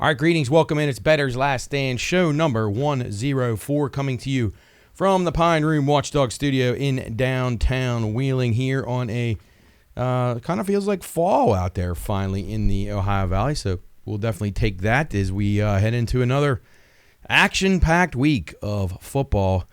All right, greetings. Welcome in. It's Bettor's Last Stand, show number 104, coming to you from the Pine Room Watchdog Studio in downtown Wheeling here on a kind of feels like fall out there finally in the Ohio Valley. So we'll definitely take that as we head into another action-packed week of football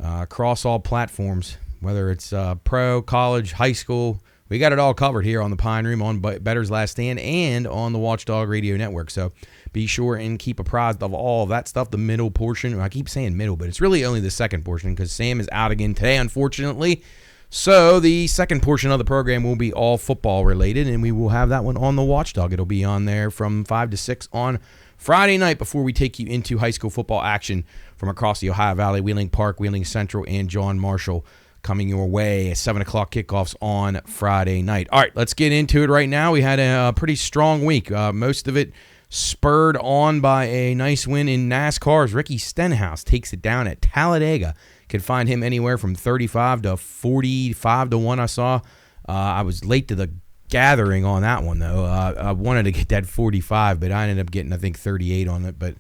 across all platforms, whether it's pro, college, high school. We got it all covered here on the Pine Room, on Bettor's Last Stand, and on the Watchdog Radio Network. So be sure and keep apprised of all of that stuff, the middle portion. I keep saying middle, but it's really only the second portion because Sam is out again today, unfortunately. So the second portion of the program will be all football related, and we will have that one on the Watchdog. It'll be on there from 5 to 6 on Friday night before we take you into high school football action from across the Ohio Valley, Wheeling Park, Wheeling Central, and John Marshall coming your way. 7 o'clock kickoffs on Friday night. All right, let's get into it right now. We had a pretty strong week. Most of it spurred on by a nice win in NASCAR as Ricky Stenhouse takes it down at Talladega. Could find him anywhere from 35 to 45 to 1 I saw. I was late to the gathering on that one, though. I wanted to get that 45, but I ended up getting, I think, 38 on it. But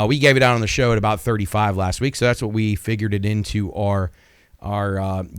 we gave it out on the show at about 35 last week, so that's what we figured it into our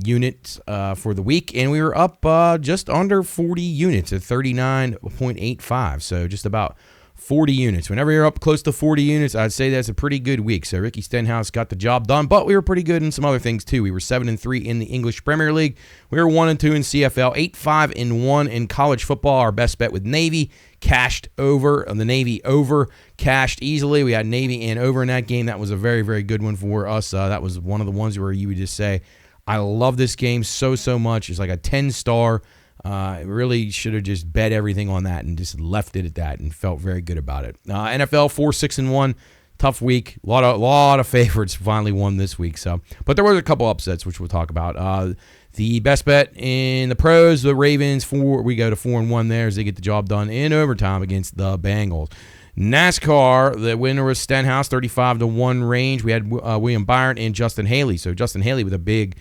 units for the week, and we were up just under 40 units at 39.85, so just about 40 units. Whenever you're up close to 40 units, I'd say that's a pretty good week. So Ricky Stenhouse got the job done, but we were pretty good in some other things too. We were 7-3 in the English Premier League. We were 1-2 in CFL, 8-5-1 in college football. Our best bet with Navy cashed over. The Navy over cashed easily. We had Navy and over in that game. That was a very, very good one for us. That was one of the ones where you would just say, I love this game so much. It's like a 10-star. Really should have just bet everything on that and just left it at that and felt very good about it. NFL 4-6-1, tough week. A lot of favorites finally won this week. But there was a couple upsets which we'll talk about. The best bet in the pros, the Ravens, we go to 4-1 there as they get the job done in overtime against the Bengals. NASCAR, the winner was Stenhouse, 35-1 range. We had William Byron and Justin Haley. So Justin Haley with a big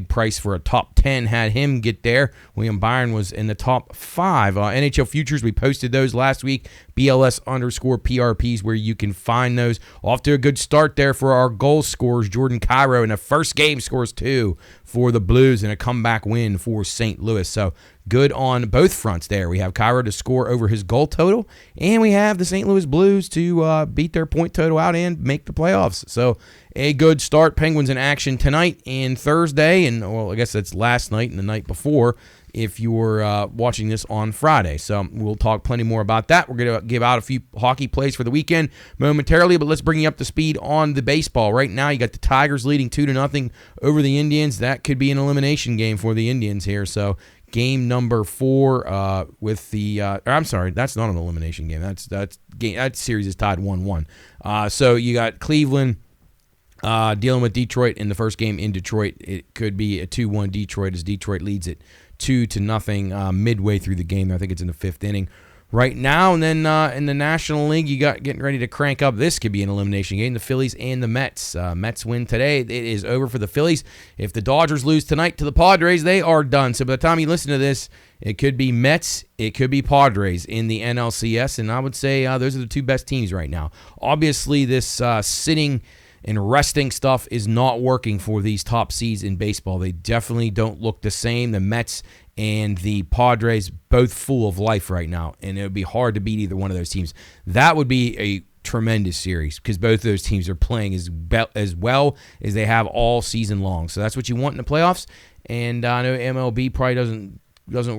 price for a top 10 had him get there. William Byron was in the top 5. NHL futures, we posted those last week. BLS_PRPs where you can find those. Off to a good start there for our goal scorers. Jordan Cairo in the first game scores 2 for the Blues and a comeback win for St. Louis. So good on both fronts there. We have Cairo to score over his goal total, and we have the St. Louis Blues to beat their point total out and make the playoffs. So a good start. Penguins in action tonight and Thursday, and well, I guess that's last night and the night before if you were watching this on Friday. So we'll talk plenty more about that. We're going to give out a few hockey plays for the weekend momentarily, but let's bring you up to speed on the baseball. Right now, you got the Tigers leading 2-0 over the Indians. That could be an elimination game for the Indians here. So game number 4 with the I'm sorry, that's not an elimination game. That series is tied 1-1. So you got Cleveland dealing with Detroit in the first game in Detroit. It could be a 2-1 Detroit as Detroit leads it 2-0 midway through the game. I think it's in the 5th inning right now. And then in the National League, you got getting ready to crank up. This could be an elimination game. The Phillies and the Mets. Mets win today. It is over for the Phillies. If the Dodgers lose tonight to the Padres, they are done. So by the time you listen to this, it could be Mets, it could be Padres in the NLCS. And I would say those are the two best teams right now. Obviously, this sitting and resting stuff is not working for these top seeds in baseball. They definitely don't look the same. The Mets and the Padres both full of life right now, and it would be hard to beat either one of those teams. That would be a tremendous series because both of those teams are playing as well as they have all season long. So that's what you want in the playoffs. And I know MLB probably doesn't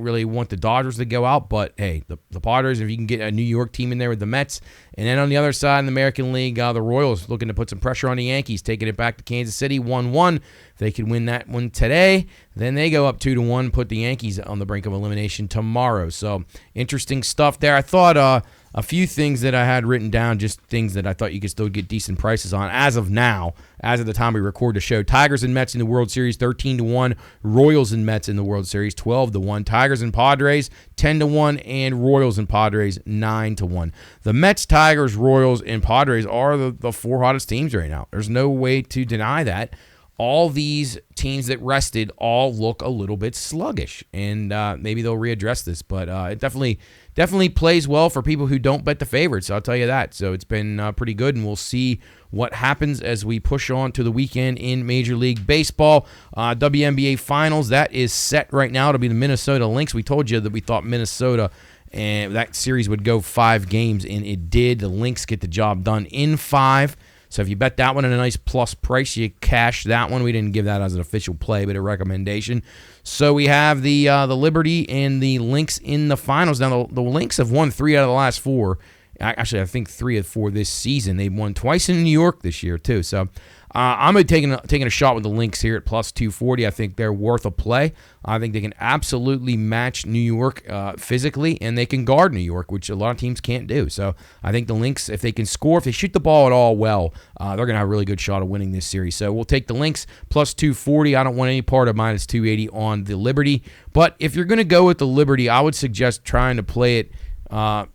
really want the Dodgers to go out, but hey, the Padres, if you can get a New York team in there with the Mets, and then on the other side in the American League, the Royals looking to put some pressure on the Yankees, taking it back to Kansas City 1-1. If they can win that one today, then they go up 2-1, put the Yankees on the brink of elimination tomorrow. So interesting stuff there. I thought a few things that I had written down, just things that I thought you could still get decent prices on as of now, as of the time we record the show. Tigers and Mets in the World Series, 13-1. Royals and Mets in the World Series, 12-1. Tigers and Padres, 10-1. And Royals and Padres, 9-1. The Mets, Tigers, Royals, and Padres are the 4 hottest teams right now. There's no way to deny that. All these teams that rested all look a little bit sluggish, and maybe they'll readdress this, but it definitely definitely plays well for people who don't bet the favorites. I'll tell you that. So it's been pretty good, and we'll see what happens as we push on to the weekend in Major League Baseball. WNBA Finals, that is set right now. It'll be the Minnesota Lynx. We told you that we thought Minnesota and that series would go 5 games, and it did. The Lynx get the job done in 5. So if you bet that one at a nice plus price, you cash that one. We didn't give that as an official play, but a recommendation. So we have the Liberty and the Lynx in the finals. Now, the Lynx have won 3 out of the last 4. Actually, I think 3 of 4 this season. They've won twice in New York this year, too. So I'm taking a shot with the Lynx here at plus 240. I think they're worth a play. I think they can absolutely match New York physically, and they can guard New York, which a lot of teams can't do. So I think the Lynx, if they can score, if they shoot the ball at all well, they're going to have a really good shot of winning this series. So we'll take the Lynx plus 240. I don't want any part of minus 280 on the Liberty. But if you're going to go with the Liberty, I would suggest trying to play it,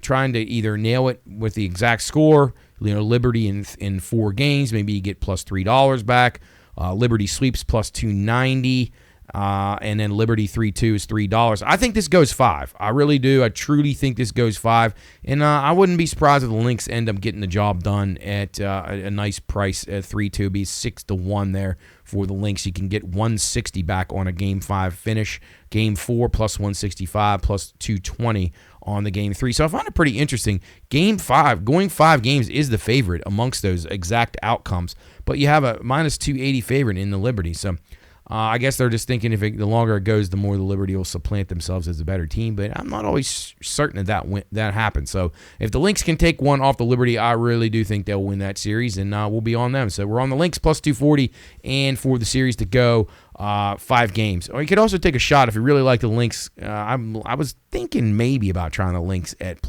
trying to either nail it with the exact score, Liberty in 4 games, maybe you get plus $3 back. Liberty sweeps plus 290, and then Liberty 3-2 is $3. I think this goes 5. I really do. I truly think this goes 5, and I wouldn't be surprised if the Lynx end up getting the job done at a nice price at 3-2. It'd be 6-1 there for the Lynx. You can get 160 back on a Game 5 finish. Game 4 plus 165 plus 220 on the Game 3. So I find it pretty interesting. Game 5, going 5 games is the favorite amongst those exact outcomes, but you have a minus 280 favorite in the Liberty. So I guess they're just thinking the longer it goes, the more the Liberty will supplant themselves as a better team, but I'm not always certain that happens. So if the Lynx can take one off the Liberty, I really do think they'll win that series, and we'll be on them. So we're on the Lynx plus 240, and for the series to go 5 games. Or you could also take a shot if you really like the Lynx. I was thinking maybe about trying the Lynx at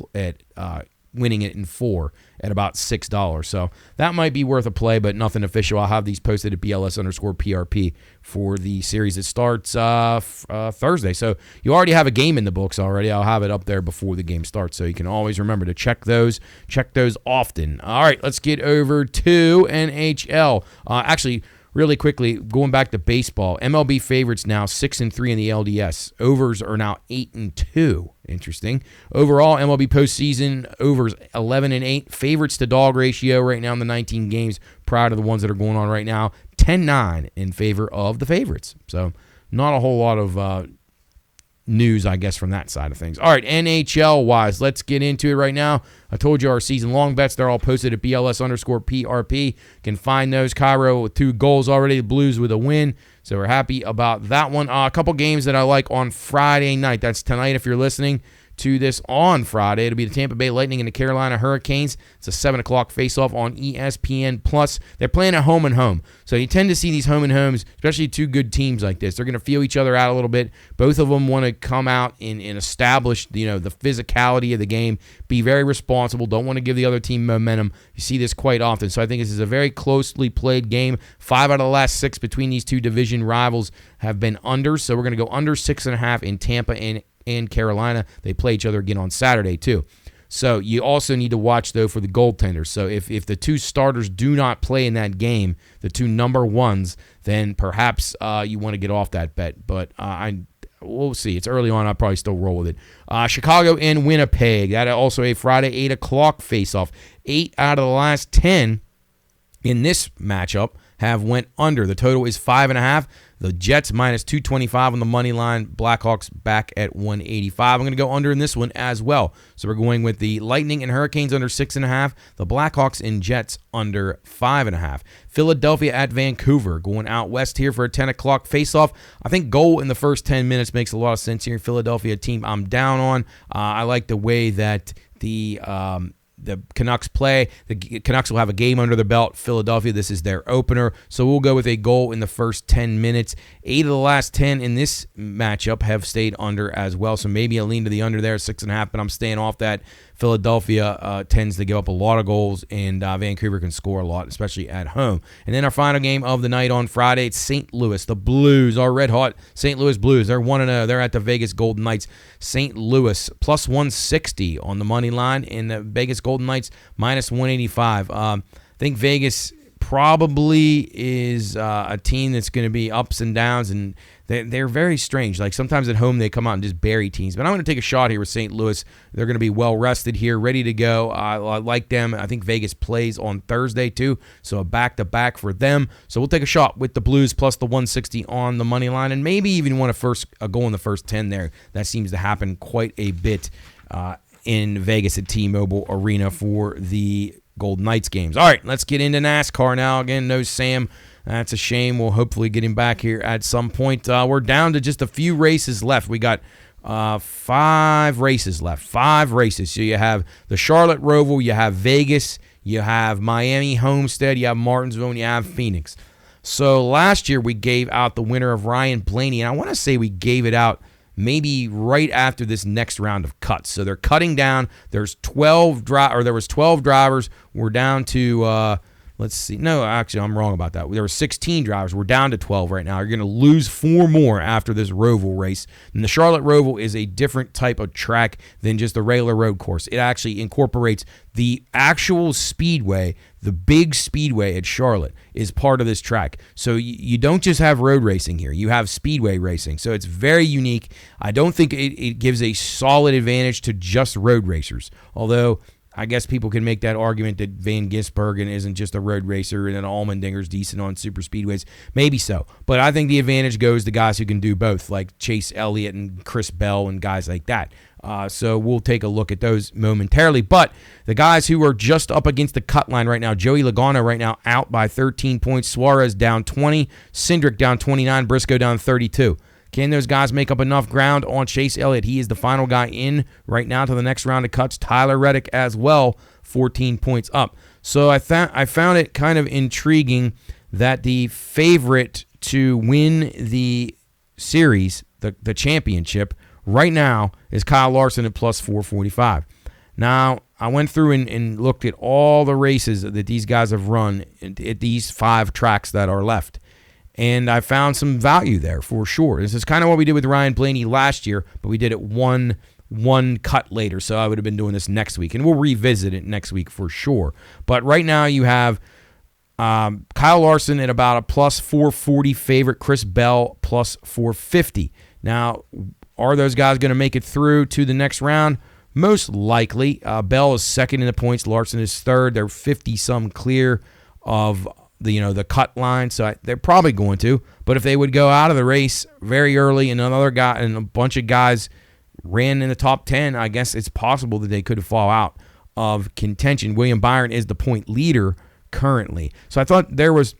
winning it in 4 at about $6. So that might be worth a play, but nothing official. I'll have these posted at BLS_PRP for the series that starts Thursday. So you already have a game in the books already. I'll have it up there before the game starts, so you can always remember to check those often. All right, let's get over to NHL. Actually, really quickly, going back to baseball, MLB favorites now 6-3 in the LDS. Overs are now 8-2. Interesting. Overall, MLB postseason overs 11-8. Favorites to dog ratio right now in the 19 games prior to the ones that are going on right now, 10-9 in favor of the favorites. So not a whole lot of news, I guess, from that side of things. All right, NHL-wise, let's get into it right now. I told you our season-long bets, they're all posted at BLS_PRP. You can find those. Cairo with 2 goals already, the Blues with a win, so we're happy about that one. A couple games that I like on Friday night. That's tonight if you're listening to this on Friday. It'll be the Tampa Bay Lightning and the Carolina Hurricanes. It's a 7 o'clock face-off on ESPN+. They're playing at home and home. So you tend to see these home and homes, especially 2 good teams like this. They're going to feel each other out a little bit. Both of them want to come out and establish the physicality of the game, be very responsible, don't want to give the other team momentum. You see this quite often. So I think this is a very closely played game. 5 out of the last 6 between these 2 division rivals have been under. So we're going to go under 6.5 in Tampa and Carolina. They play each other again on Saturday too. So you also need to watch, though, for the goaltenders. So if the 2 starters do not play in that game, the 2 number 1s, then perhaps you want to get off that bet. But we'll see. It's early on. I'll probably still roll with it. Chicago and Winnipeg. That also a Friday 8 o'clock face-off. 8 out of the last 10 in this matchup have went under. The total is 5.5. The Jets minus 225 on the money line. Blackhawks back at 185. I'm going to go under in this one as well. So we're going with the Lightning and Hurricanes under 6.5. The Blackhawks and Jets under 5.5. Philadelphia at Vancouver. Going out west here for a 10 o'clock faceoff. I think goal in the first 10 minutes makes a lot of sense here. Philadelphia team I'm down on. I like the way that the Canucks play. The Canucks will have a game under their belt. Philadelphia, this is their opener. So we'll go with a goal in the first 10 minutes. 8 of the last 10 in this matchup have stayed under as well. So maybe a lean to the under there, 6.5, but I'm staying off that. Philadelphia tends to give up a lot of goals, and Vancouver can score a lot, especially at home. And then our final game of the night on Friday, it's St. Louis. The Blues, our red-hot St. Louis Blues. They're 1-0. They're at the Vegas Golden Knights. St. Louis plus 160 on the money line, and the Vegas Golden Knights minus 185. I think Vegas probably is a team that's going to be ups and downs, and they're very strange. Like sometimes at home they come out and just bury teams. But I'm going to take a shot here with St. Louis. They're going to be well rested here, ready to go. I like them. I think Vegas plays on Thursday too, so a back-to-back for them. So we'll take a shot with the Blues plus the 160 on the money line, and maybe even want a goal in the first 10 there. That seems to happen quite a bit in Vegas at T-Mobile Arena for the Golden Knights games. All right, let's get into NASCAR now. Again, no Sam. That's a shame. We'll hopefully get him back here at some point. We're down to just a few races left. We got 5 races left. 5 races. So you have the Charlotte Roval, you have Vegas, you have Miami Homestead, you have Martinsville, and you have Phoenix. So last year we gave out the winner of Ryan Blaney, and I want to say we gave it out maybe right after this next round of cuts. So they're cutting down. There was 12 drivers. We're down to let's see. No, actually, I'm wrong about that. There were 16 drivers. We're down to 12 right now. You're going to lose 4 more after this Roval race. And the Charlotte Roval is a different type of track than just a regular road course. It actually incorporates the actual speedway. The big speedway at Charlotte is part of this track. So you don't just have road racing here. You have speedway racing. So it's very unique. I don't think it gives a solid advantage to just road racers. Although I guess people can make that argument that Van Gisbergen isn't just a road racer and that Allmendinger's decent on super speedways. Maybe so. But I think the advantage goes to guys who can do both, like Chase Elliott and Chris Bell and guys like that. So we'll take a look at those momentarily. But the guys who are just up against the cut line right now, Joey Logano right now out by 13 points, Suarez down 20, Cindric down 29, Briscoe down 32. Can those guys make up enough ground on Chase Elliott? He is the final guy in right now to the next round of cuts. Tyler Reddick as well, 14 points up. So I found it kind of intriguing that the favorite to win the series, the championship, right now is Kyle Larson at plus 445. Now, I went through and looked at all the races that these guys have run at these 5 tracks that are left. And I found some value there for sure. This is kind of what we did with Ryan Blaney last year, but we did it one cut later. So I would have been doing this next week, and we'll revisit it next week for sure. But right now you have Kyle Larson at about a plus 440 favorite, Chris Bell plus 450. Now, are those guys going to make it through to the next round? Most likely. Bell is second in the points. Larson is third. They're 50-some clear of the cut line, so they're probably going to. But if they would go out of the race very early and another guy and a bunch of guys ran in the top 10, I guess it's possible that they could fall out of contention. William Byron is the point leader currently. So I thought there was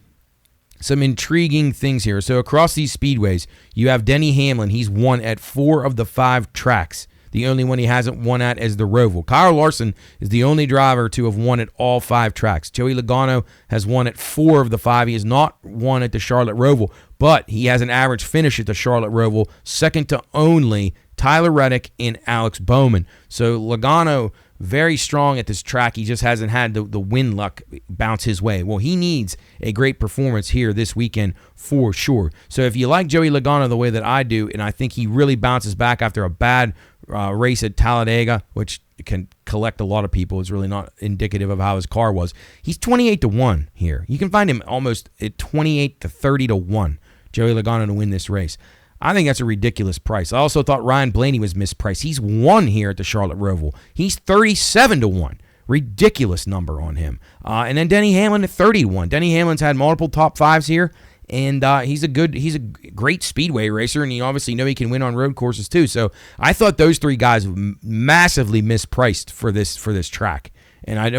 some intriguing things here. So across these speedways, you have Denny Hamlin. He's won at 4 of the 5 tracks. The only one he hasn't won at is the Roval. Kyle Larson is the only driver to have won at all 5 tracks. Joey Logano has won at 4 of the 5. He has not won at the Charlotte Roval, but he has an average finish at the Charlotte Roval, second to only Tyler Reddick and Alex Bowman. So Logano, very strong at this track. He just hasn't had the win luck bounce his way. Well, he needs a great performance here this weekend for sure. So if you like Joey Logano the way that I do, and I think he really bounces back after a bad race at Talladega, which can collect a lot of people, is really not indicative of how his car was. He's 28-1 here. You can find him almost at 28 to 30-1. Joey Logano to win this race. I think that's a ridiculous price. I also thought Ryan Blaney was mispriced. He's won here at the Charlotte Roval. He's 37-1. Ridiculous number on him. And then Denny Hamlin at 30-1. Denny Hamlin's had multiple top 5s here, and he's a great speedway racer, and you obviously know he can win on road courses too. So I thought those 3 guys massively mispriced for this track. And I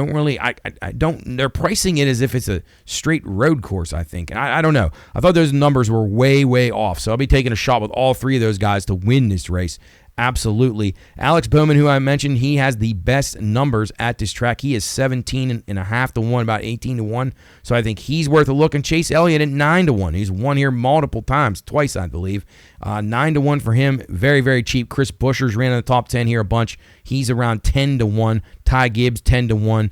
don't, they're pricing it as if it's a straight road course, I think. And I don't know. I thought those numbers were way, way off. So I'll be taking a shot with all 3 of those guys to win this race. Absolutely. Alex Bowman, who I mentioned, he has the best numbers at this track. He is 17.5-1, about 18-1. So I think he's worth a look. And Chase Elliott at 9-1. He's won here multiple times, twice, I believe. 9-1 for him. Very, very cheap. Chris Buescher's ran in the top 10 here a bunch. He's around 10-1. Ty Gibbs, 10-1.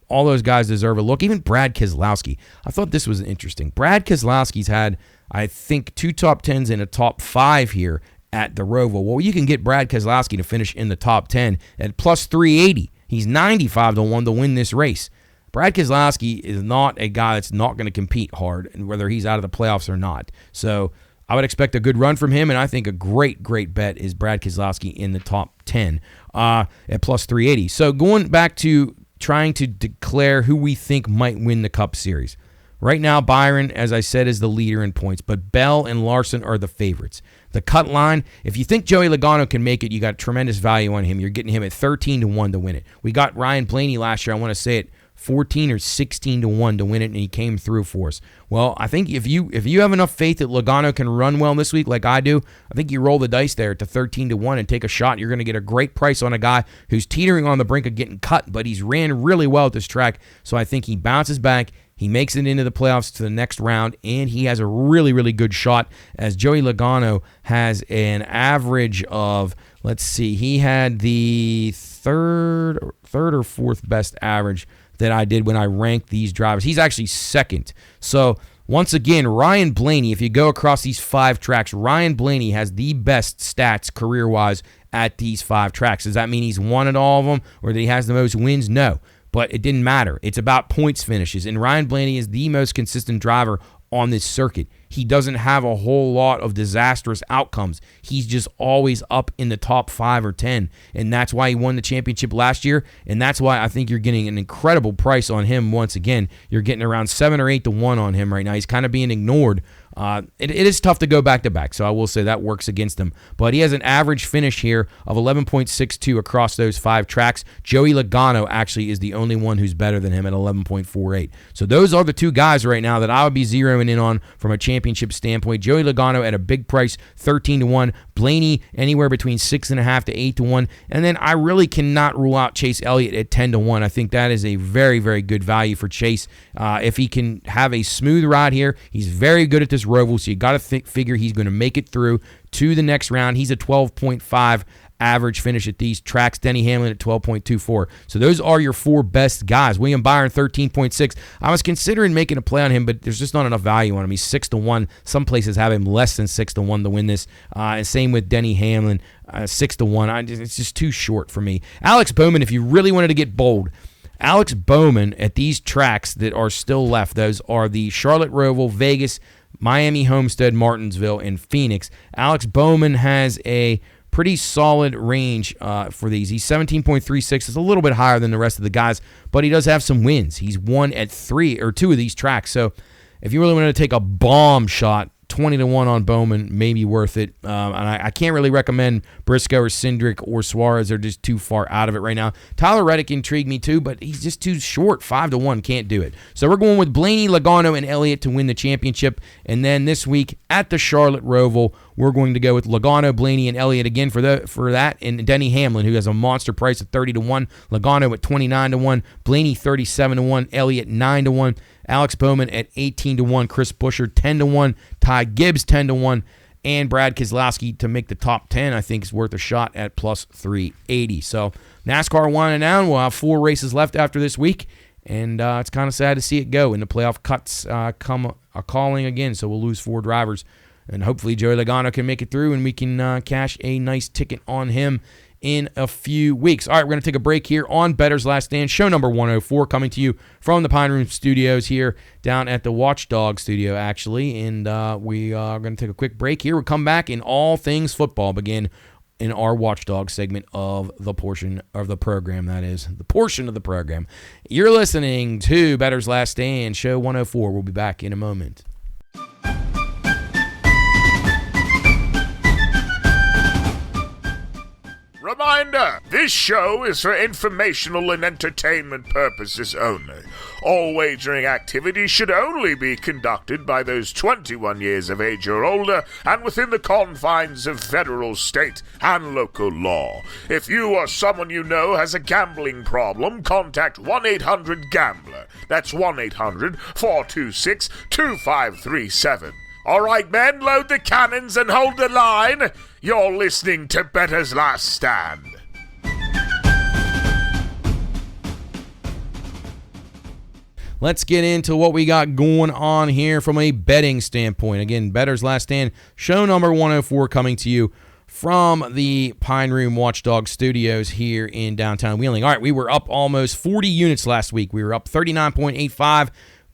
All those guys deserve a look. Even Brad Keselowski. I thought this was interesting. Brad Keselowski's had, I think, 2 top 10s and a top 5 here at the Roval. Well, you can get Brad Keselowski to finish in the top 10 at plus 380. He's 95-1 to win this race. Brad Keselowski is not a guy that's not going to compete hard, and whether he's out of the playoffs or not. So I would expect a good run from him, and I think a great bet is Brad Keselowski in the top 10 at plus 380. So going back to trying to declare who we think might win the Cup Series. Right now, Byron, as I said, is the leader in points, but Bell and Larson are the favorites. The cut line, if you think Joey Logano can make it, you got tremendous value on him. You're getting him at 13-1 to win it. We got Ryan Blaney last year, I want to say it, 14 or 16-1 to win it, and he came through for us. Well, I think if you have enough faith that Logano can run well this week like I do, I think you roll the dice there to 13-1 and take a shot. You're going to get a great price on a guy who's teetering on the brink of getting cut, but he's ran really well at this track, so I think he bounces back. He makes it into the playoffs to the next round, and he has a really, really good shot as Joey Logano has an average of, let's see, he had the third or fourth best average that I did when I ranked these drivers. He's actually second. So once again, Ryan Blaney, if you go across these 5 tracks, Ryan Blaney has the best stats career-wise at these 5 tracks. Does that mean he's won at all of them or that he has the most wins? No. But it didn't matter. It's about points finishes. And Ryan Blaney is the most consistent driver on this circuit. He doesn't have a whole lot of disastrous outcomes. He's just always up in the top 5 or 10. And that's why he won the championship last year. And that's why I think you're getting an incredible price on him once again. You're getting around 7 or 8-1 on him right now. He's kind of being ignored. It is tough to go back-to-back, so I will say that works against him. But he has an average finish here of 11.62 across those 5 tracks. Joey Logano actually is the only one who's better than him at 11.48. So those are the 2 guys right now that I would be zeroing in on from a championship standpoint. Joey Logano at a big price, 13-1. Blaney anywhere between 6.5 to 8-1. And then I really cannot rule out Chase Elliott at 10-1. I think that is a very, very good value for Chase. If he can have a smooth ride here, he's very good at this Roval, so you got to figure he's going to make it through to the next round. He's a 12.5 average finish at these tracks. Denny Hamlin at 12.24. So those are your 4 best guys. William Byron, 13.6. I was considering making a play on him, but there's just not enough value on him. He's 6-1. Some places have him less than 6-1 to win this. And same with Denny Hamlin, 6-1. It's just too short for me. Alex Bowman, if you really wanted to get bold, Alex Bowman at these tracks that are still left, those are the Charlotte Roval, Vegas, Miami, Homestead, Martinsville, and Phoenix. Alex Bowman has a pretty solid range for these. He's 17.36. It's a little bit higher than the rest of the guys, but he does have some wins. He's won at 2 of these tracks. So if you really wanted to take a bomb shot, 20-1 on Bowman may be worth it. And I can't really recommend Briscoe or Cindric or Suarez. They're just too far out of it right now. Tyler Reddick intrigued me too, but he's just too short. 5-1, can't do it. So we're going with Blaney, Logano, and Elliott to win the championship. And then this week at the Charlotte Roval, we're going to go with Logano, Blaney, and Elliott again for that, and Denny Hamlin, who has a monster price of 30-1. Logano at 29-1. Blaney 37-1. Elliott 9-1. Alex Bowman at 18-1, Chris Buescher 10-1, Ty Gibbs 10-1, and Brad Keselowski to make the top 10, I think is worth a shot at plus 380. So NASCAR winding down. We'll have 4 races left after this week, and it's kind of sad to see it go. And the playoff cuts come calling again, so we'll lose 4 drivers. And hopefully Joey Logano can make it through, and we can cash a nice ticket on him in a few weeks. All right, we're going to take a break here on Bettor's Last Stand, show number 104, coming to you from the Pine Room Studios here down at the Watchdog Studio, actually. And we are going to take a quick break here. We'll come back and all things football begin in our Watchdog segment of the portion of the program, that is, the portion of the program. You're listening to Bettor's Last Stand, show 104. We'll be back in a moment. Reminder, this show is for informational and entertainment purposes only. All wagering activities should only be conducted by those 21 years of age or older and within the confines of federal, state, and local law. If you or someone you know has a gambling problem, contact 1-800-GAMBLER. That's 1-800-426-2537. All right, men, load the cannons and hold the line. You're listening to Bettor's Last Stand. Let's get into what we got going on here from a betting standpoint. Again, Bettor's Last Stand, show number 104, coming to you from the Pine Room Watchdog Studios here in downtown Wheeling. All right, we were up almost 40 units last week. We were up 39.85.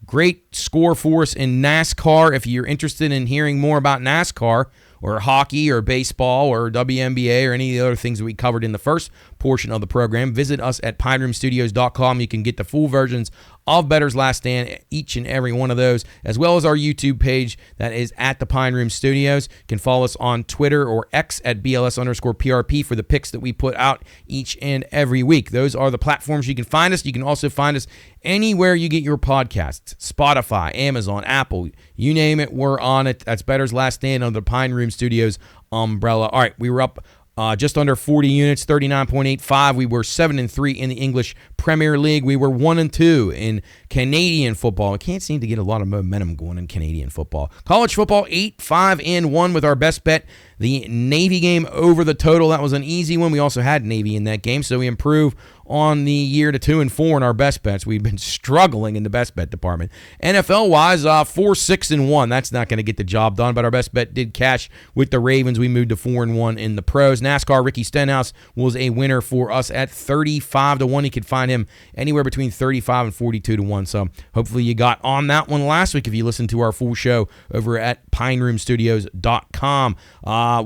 Great score for us in NASCAR. If you're interested in hearing more about NASCAR or hockey or baseball or WNBA or any of the other things that we covered in the first portion of the program, visit us at pineroomstudios.com. You can get the full versions of Bettor's Last Stand, each and every one of those, as well as our YouTube page that is at the Pine Room Studios. You can follow us on Twitter or X at BLS_PRP for the picks that we put out each and every week. Those are the platforms you can find us. You can also find us anywhere you get your podcasts, Spotify, Amazon, Apple, you name it, we're on it. That's Bettor's Last Stand under the Pine Room Studios umbrella. All right, we were up just under 40 units, 39.85. We were 7-3 in the English Premier League. We were 1-2 in Canadian football. I can't seem to get a lot of momentum going in Canadian football. College football, 8-5-1 with our best bet, the Navy game over the total. That was an easy one. We also had Navy in that game, so we improve on the year to 2-4 in our best bets. We've been struggling in the best bet department. NFL-wise, 4-6-1. That's not going to get the job done, but our best bet did cash with the Ravens. We moved to 4-1 in the pros. NASCAR, Ricky Stenhouse was a winner for us at 35-1. You could find him anywhere between 35 and 42-1. So hopefully you got on that one last week if you listened to our full show over at pineroomstudios.com.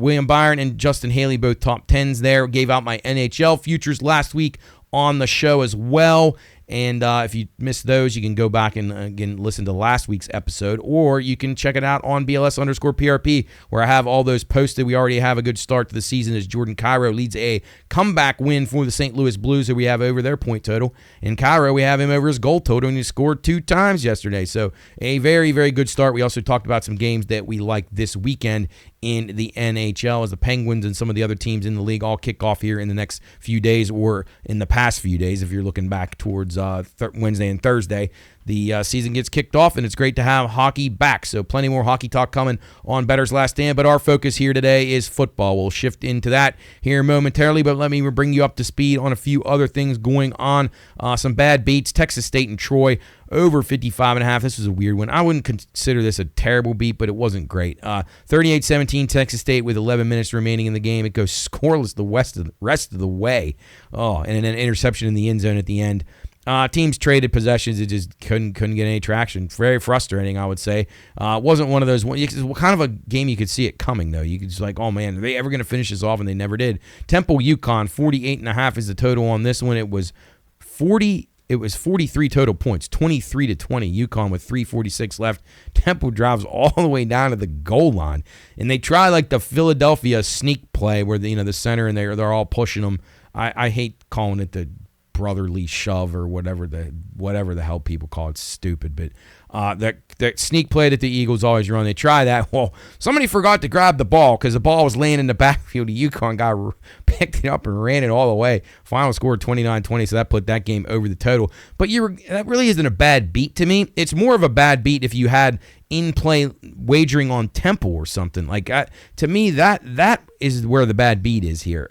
William Byron and Justin Haley both top 10s there. Gave out my NHL futures last week on the show as well. And if you missed those, you can go back and again listen to last week's episode, or you can check it out on BLS_PRP, where I have all those posted. We already have a good start to the season as Jordan Cairo leads a comeback win for the St. Louis Blues, who we have over their point total. In Cairo, we have him over his goal total, and he scored 2 times yesterday. So a very, very good start. We also talked about some games that we like this weekend in the NHL as the Penguins and some of the other teams in the league all kick off here in the next few days, or in the past few days if you're looking back towards Wednesday and Thursday. The season gets kicked off, and it's great to have hockey back. So plenty more hockey talk coming on Bettor's Last Stand, but our focus here today is football. We'll shift into that here momentarily, but let me bring you up to speed on a few other things going on. Some bad beats. Texas State and Troy over 55.5. This was a weird one. I wouldn't consider this a terrible beat, but it wasn't great. 38-17 Texas State with 11 minutes remaining in the game. It goes scoreless the rest of the way. Oh, and an interception in the end zone at the end. Teams traded possessions. It just couldn't get any traction. Very frustrating, I would say. Wasn't one of those. Kind of a game you could see it coming, though. You could just like, oh, man, are they ever going to finish this off? And they never did. Temple, UConn, 48.5 is the total on this one. It was 43 total points, 23-20. UConn with 3:46 left. Temple drives all the way down to the goal line, and they try like the Philadelphia sneak play where the center and they're all pushing them. I hate calling it the brotherly shove or whatever the hell people call it. Stupid, but that sneak play that the Eagles always run, they try that. Well, somebody forgot to grab the ball because the ball was laying in the backfield. The UConn guy picked it up and ran it all the way. Final score 29-20, so that put that game over the total. But that really isn't a bad beat to me. It's more of a bad beat if you had in-play wagering on Temple or something like that. To me, that is where the bad beat is here.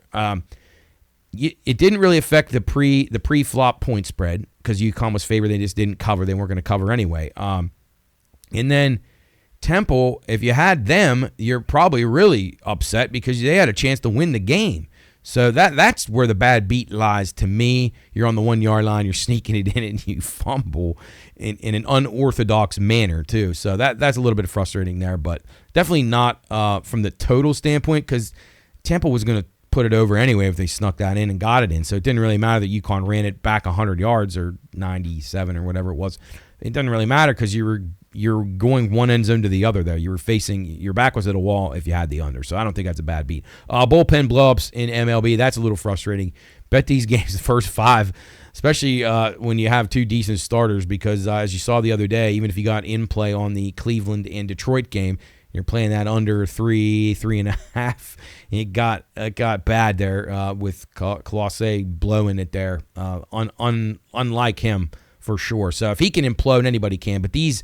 It didn't really affect the pre-flop point spread because UConn was favored. They just didn't cover. They weren't going to cover anyway. And then Temple, if you had them, you're probably really upset because they had a chance to win the game. So that's where the bad beat lies to me. You're on the 1 yard line. You're sneaking it in and you fumble in an unorthodox manner too. So that's a little bit frustrating there, but definitely not from the total standpoint because Temple was going to put it over anyway if they snuck that in and got it in. So it didn't really matter that UConn ran it back 100 yards or 97 or whatever it was. It doesn't really matter because you're going one end zone to the other there. You were facing, your back was at a wall if you had the under. So I don't think that's a bad beat. Bullpen blowups in MLB, that's a little frustrating. Bet these games the first 5, especially when you have 2 decent starters because as you saw the other day, even if you got in play on the Cleveland and Detroit game, you're playing that under 3.5. It got bad there with Colosset blowing it there. Unlike him for sure. So if he can implode, anybody can. But these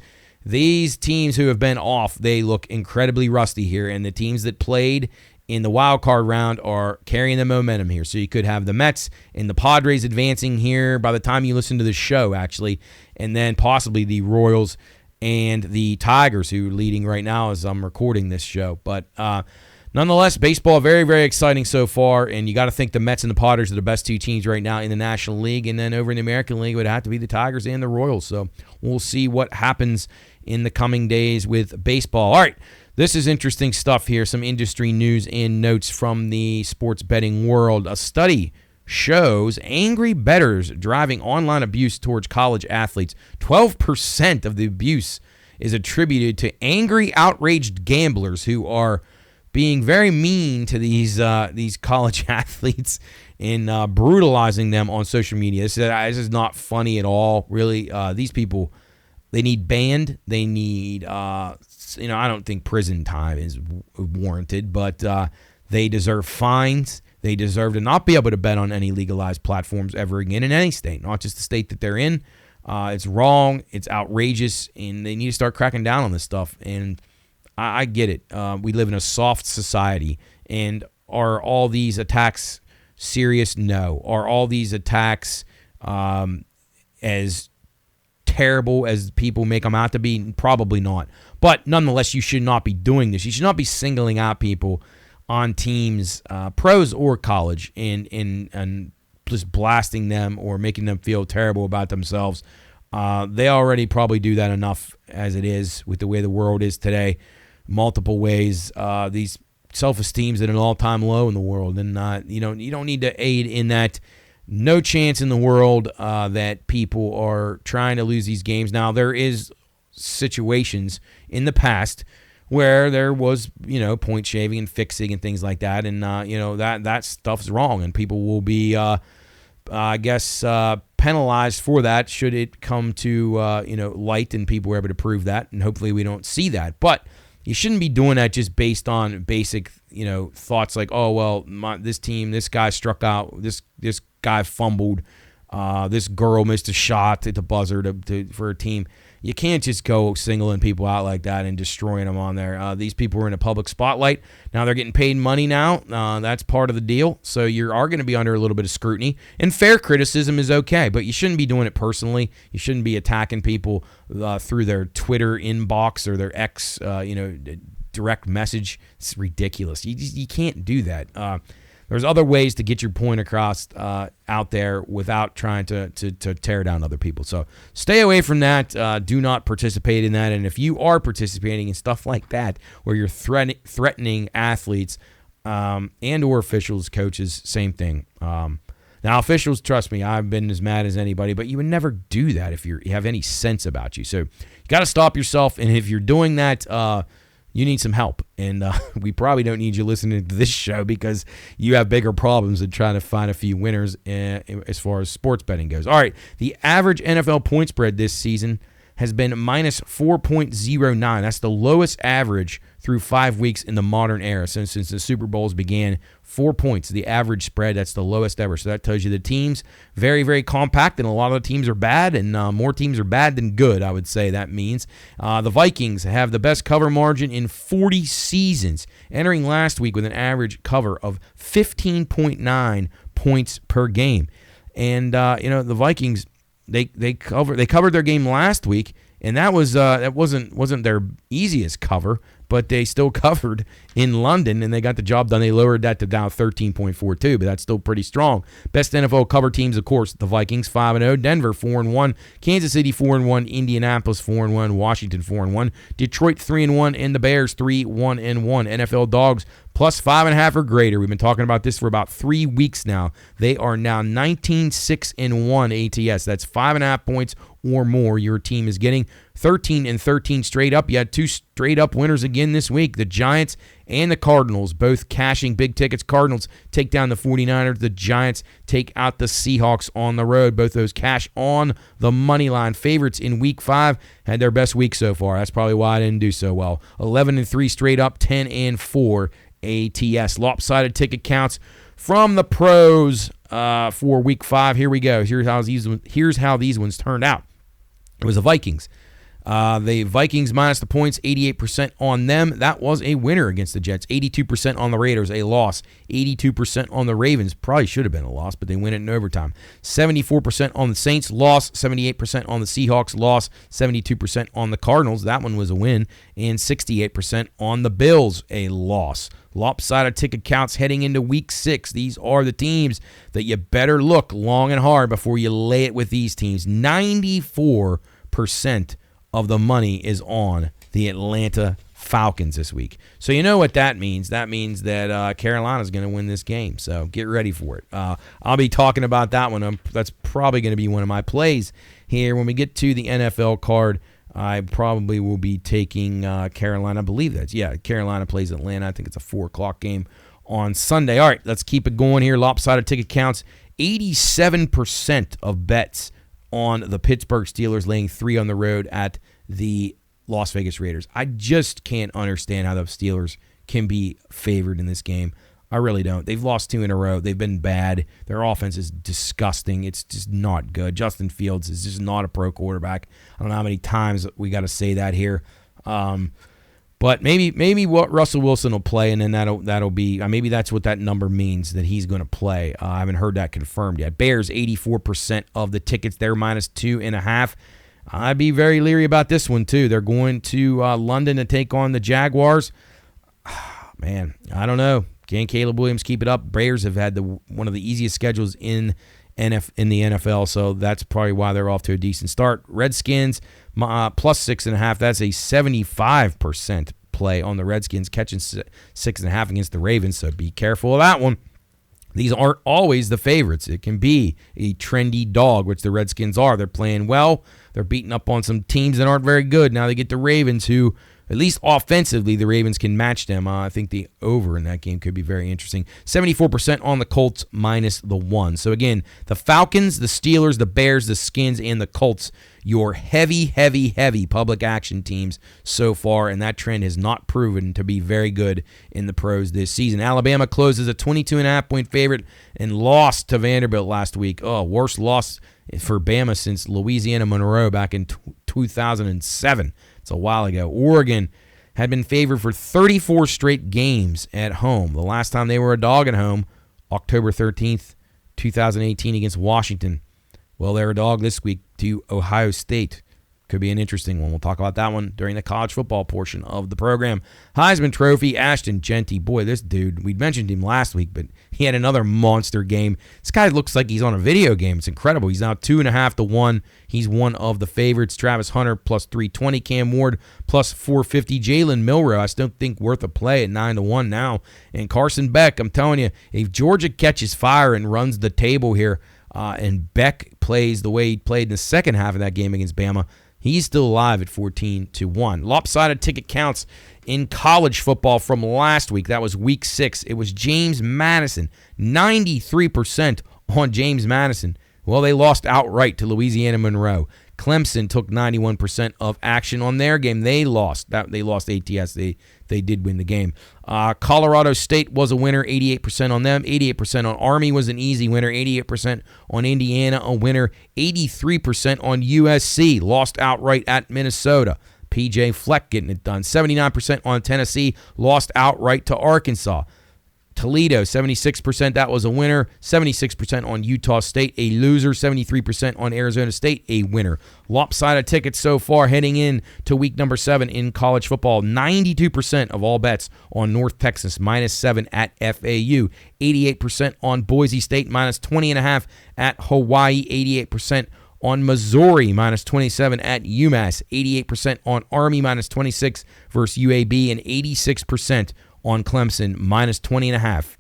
teams who have been off, they look incredibly rusty here. And the teams that played in the wild card round are carrying the momentum here. So you could have the Mets and the Padres advancing here by the time you listen to the show, actually, and then possibly the Royals and the Tigers, who are leading right now as I'm recording this show. But Nonetheless, baseball, very, very exciting so far, and you got to think the Mets and the Padres are the best two teams right now in the National League, and then over in the American League, it would have to be the Tigers and the Royals. So we'll see what happens in the coming days with baseball. All right, this is interesting stuff here, some industry news and notes from the sports betting world. A study shows angry bettors driving online abuse towards college athletes. 12% of the abuse is attributed to angry, outraged gamblers who are being very mean to these college athletes and brutalizing them on social media. This is not funny at all, really. These people, they need banned. They need, I don't think prison time is warranted, but they deserve fines. They deserve to not be able to bet on any legalized platforms ever again in any state, not just the state that they're in. It's wrong. It's outrageous, and they need to start cracking down on this stuff. And I get it. We live in a soft society, and are all these attacks serious? No. Are all these attacks as terrible as people make them out to be? Probably not. But nonetheless, you should not be doing this. You should not be singling out people on teams, pros or college, and just blasting them or making them feel terrible about themselves. They already probably do that enough as it is with the way the world is today. Multiple ways. These self-esteem's at an all-time low in the world, and you don't need to aid in that. No chance in the world that people are trying to lose these games. Now, there is situations in the past where there was, point shaving and fixing and things like that, and that stuff's wrong, and people will be, penalized for that should it come to light and people were able to prove that, and hopefully we don't see that. But you shouldn't be doing that just based on basic, thoughts like, oh, well, this team, this guy struck out, this guy fumbled, this girl missed a shot at the buzzer for a team. You can't just go singling people out like that and destroying them on there. These people are in a public spotlight. Now they're getting paid money now. That's part of the deal. So you are going to be under a little bit of scrutiny. And fair criticism is okay, but you shouldn't be doing it personally. You shouldn't be attacking people through their Twitter inbox or their X, direct message. It's ridiculous. You can't do that. There's other ways to get your point across out there without trying to tear down other people. So stay away from that. Do not participate in that. And if you are participating in stuff like that, where you're threatening athletes and or officials, coaches, same thing. Now, officials, trust me, I've been as mad as anybody, but you would never do that if you have any sense about you. So you got to stop yourself. And if you're doing that, you need some help, and we probably don't need you listening to this show because you have bigger problems than trying to find a few winners as far as sports betting goes. All right, the average NFL point spread this season has been minus 4.09. That's the lowest average through 5 weeks in the modern era. Since the Super Bowls began, 4 points, the average spread, that's the lowest ever. So that tells you the team's very, very compact, and a lot of the teams are bad, and more teams are bad than good, I would say that means. The Vikings have the best cover margin in 40 seasons, entering last week with an average cover of 15.9 points per game. And, the Vikings, they covered their game last week, and that wasn't their easiest cover, but they still covered in London, and they got the job done. They lowered that to down 13.42, but that's still pretty strong. Best NFL cover teams, of course, the Vikings 5-0, Denver 4-1, Kansas City 4-1, Indianapolis 4-1, Washington 4-1, Detroit 3-1, and the Bears 3-1-1. NFL dogs plus 5.5 or greater. We've been talking about this for about 3 weeks now. They are now 19-6-1 ATS. That's 5.5 points or more your team is getting. 13-13 straight up. You had 2 straight up winners again this week. The Giants and the Cardinals both cashing big tickets. Cardinals take down the 49ers. The Giants take out the Seahawks on the road. Both those cash on the money line. Favorites in week 5 had their best week so far. That's probably why I didn't do so well. 11-3 straight up. 10-4 ATS. Lopsided ticket counts from the pros for week 5. Here we go. Here's how these ones turned out. It was the Vikings. The Vikings minus the points, 88% on them. That was a winner against the Jets. 82% on the Raiders, a loss. 82% on the Ravens, probably should have been a loss, but they win it in overtime. 74% on the Saints, loss. 78% on the Seahawks, loss. 72% on the Cardinals, that one was a win. And 68% on the Bills, a loss. Lopsided ticket counts heading into Week 6. These are the teams that you better look long and hard before you lay it with these teams. 94% of the money is on the Atlanta Falcons this week. So you know what that means. That means that Carolina's going to win this game. So get ready for it. I'll be talking about that one. That's probably going to be one of my plays here. When we get to the NFL card, I probably will be taking Carolina. I believe that's, Carolina plays Atlanta. I think it's a 4 o'clock game on Sunday. All right, let's keep it going here. Lopsided ticket counts. 87% of bets on the Pittsburgh Steelers laying 3 on the road at the Las Vegas Raiders. I just can't understand how the Steelers can be favored in this game. I really don't. They've lost 2 in a row. They've been bad. Their offense is disgusting. It's just not good. Justin Fields is just not a pro quarterback. I don't know how many times we got to say that here. But maybe what Russell Wilson will play, and then that'll be maybe that's what that number means, that he's going to play. I haven't heard that confirmed yet. Bears 84% of the tickets. They're minus 2.5. I'd be very leery about this one too. They're going to London to take on the Jaguars. Man, I don't know. Can Caleb Williams keep it up? Bears have had one of the easiest schedules in the NFL, so that's probably why they're off to a decent start. Redskins plus 6.5. That's a 75% play on the Redskins, catching 6.5 against the Ravens. So be careful of that one. These aren't always the favorites. It can be a trendy dog, which the Redskins are. They're playing well. They're beating up on some teams that aren't very good. Now they get the Ravens, who, at least offensively, the Ravens can match them. I think the over in that game could be very interesting. 74% on the Colts minus the 1. So again, the Falcons, the Steelers, the Bears, the Skins, and the Colts, your heavy public action teams so far, and that trend has not proven to be very good in the pros this season. Alabama closes a 22.5-point favorite and lost to Vanderbilt last week. Worst loss for Bama since Louisiana Monroe back in 2007. It's a while ago. Oregon had been favored for 34 straight games at home. The last time they were a dog at home, October 13th, 2018 against Washington. Well, they're a dog this week to Ohio State. Could be an interesting one. We'll talk about that one during the college football portion of the program. Heisman Trophy, Ashton Genty. Boy, this dude, we mentioned him last week, but he had another monster game. This guy looks like he's on a video game. It's incredible. He's now 2.5 to 1. He's one of the favorites. Travis Hunter plus 320. Cam Ward plus 450. Jalen Milroe, I still think worth a play at 9 to 1 now. And Carson Beck, I'm telling you, if Georgia catches fire and runs the table here, and Beck plays the way he played in the second half of that game against Bama, he's still alive at 14 to 1. Lopsided ticket counts in college football from last week. That was week 6. It was James Madison. 93% on James Madison. Well, they lost outright to Louisiana Monroe. Clemson took 91% of action on their game. They lost. They lost ATS. They did win the game. Colorado State was a winner, 88% on them. 88% on Army was an easy winner. 88% on Indiana, a winner. 83% on USC, lost outright at Minnesota. PJ Fleck getting it done. 79% on Tennessee, lost outright to Arkansas. Toledo, 76%, that was a winner. 76% on Utah State, a loser. 73% on Arizona State, a winner. Lopsided tickets so far heading in to week number 7 in college football. 92% of all bets on North Texas, minus 7 at FAU. 88% on Boise State, minus 20.5 at Hawaii. 88% on Missouri, minus 27 at UMass. 88% on Army, minus 26 versus UAB. And 86% on Clemson, minus 20.5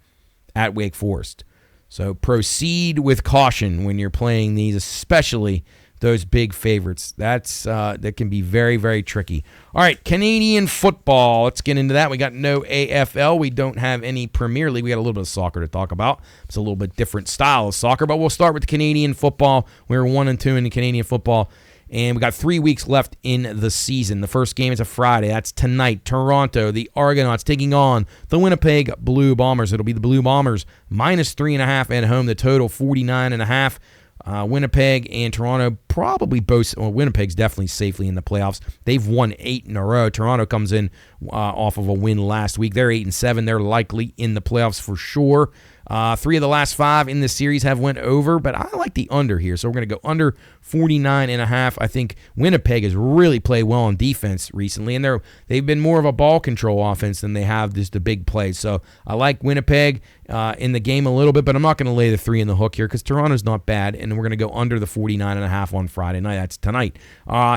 at Wake Forest. So proceed with caution when you're playing these, especially those big favorites. That can be very, very tricky. All right, Canadian football. Let's get into that. We got no AFL. We don't have any Premier League. We got a little bit of soccer to talk about. It's a little bit different style of soccer, but we'll start with the Canadian football. We're 1-2 in the Canadian football. And we got 3 weeks left in the season. The first game is a Friday. That's tonight. Toronto, the Argonauts taking on the Winnipeg Blue Bombers. It'll be the Blue Bombers minus 3.5 at home. The total 49.5. Winnipeg and Toronto probably both. Well, Winnipeg's definitely safely in the playoffs. They've won 8 in a row. Toronto comes in off of a win last week. They're 8-7. They're likely in the playoffs for sure. 3 of the last 5 in this series have went over, but I like the under here. So we're going to go under 49.5. I think Winnipeg has really played well on defense recently, and they've been more of a ball control offense than they have just the big plays. So I like Winnipeg in the game a little bit, but I'm not going to lay the 3 in the hook here because Toronto's not bad, and we're going to go under the 49.5 on Friday night. That's tonight.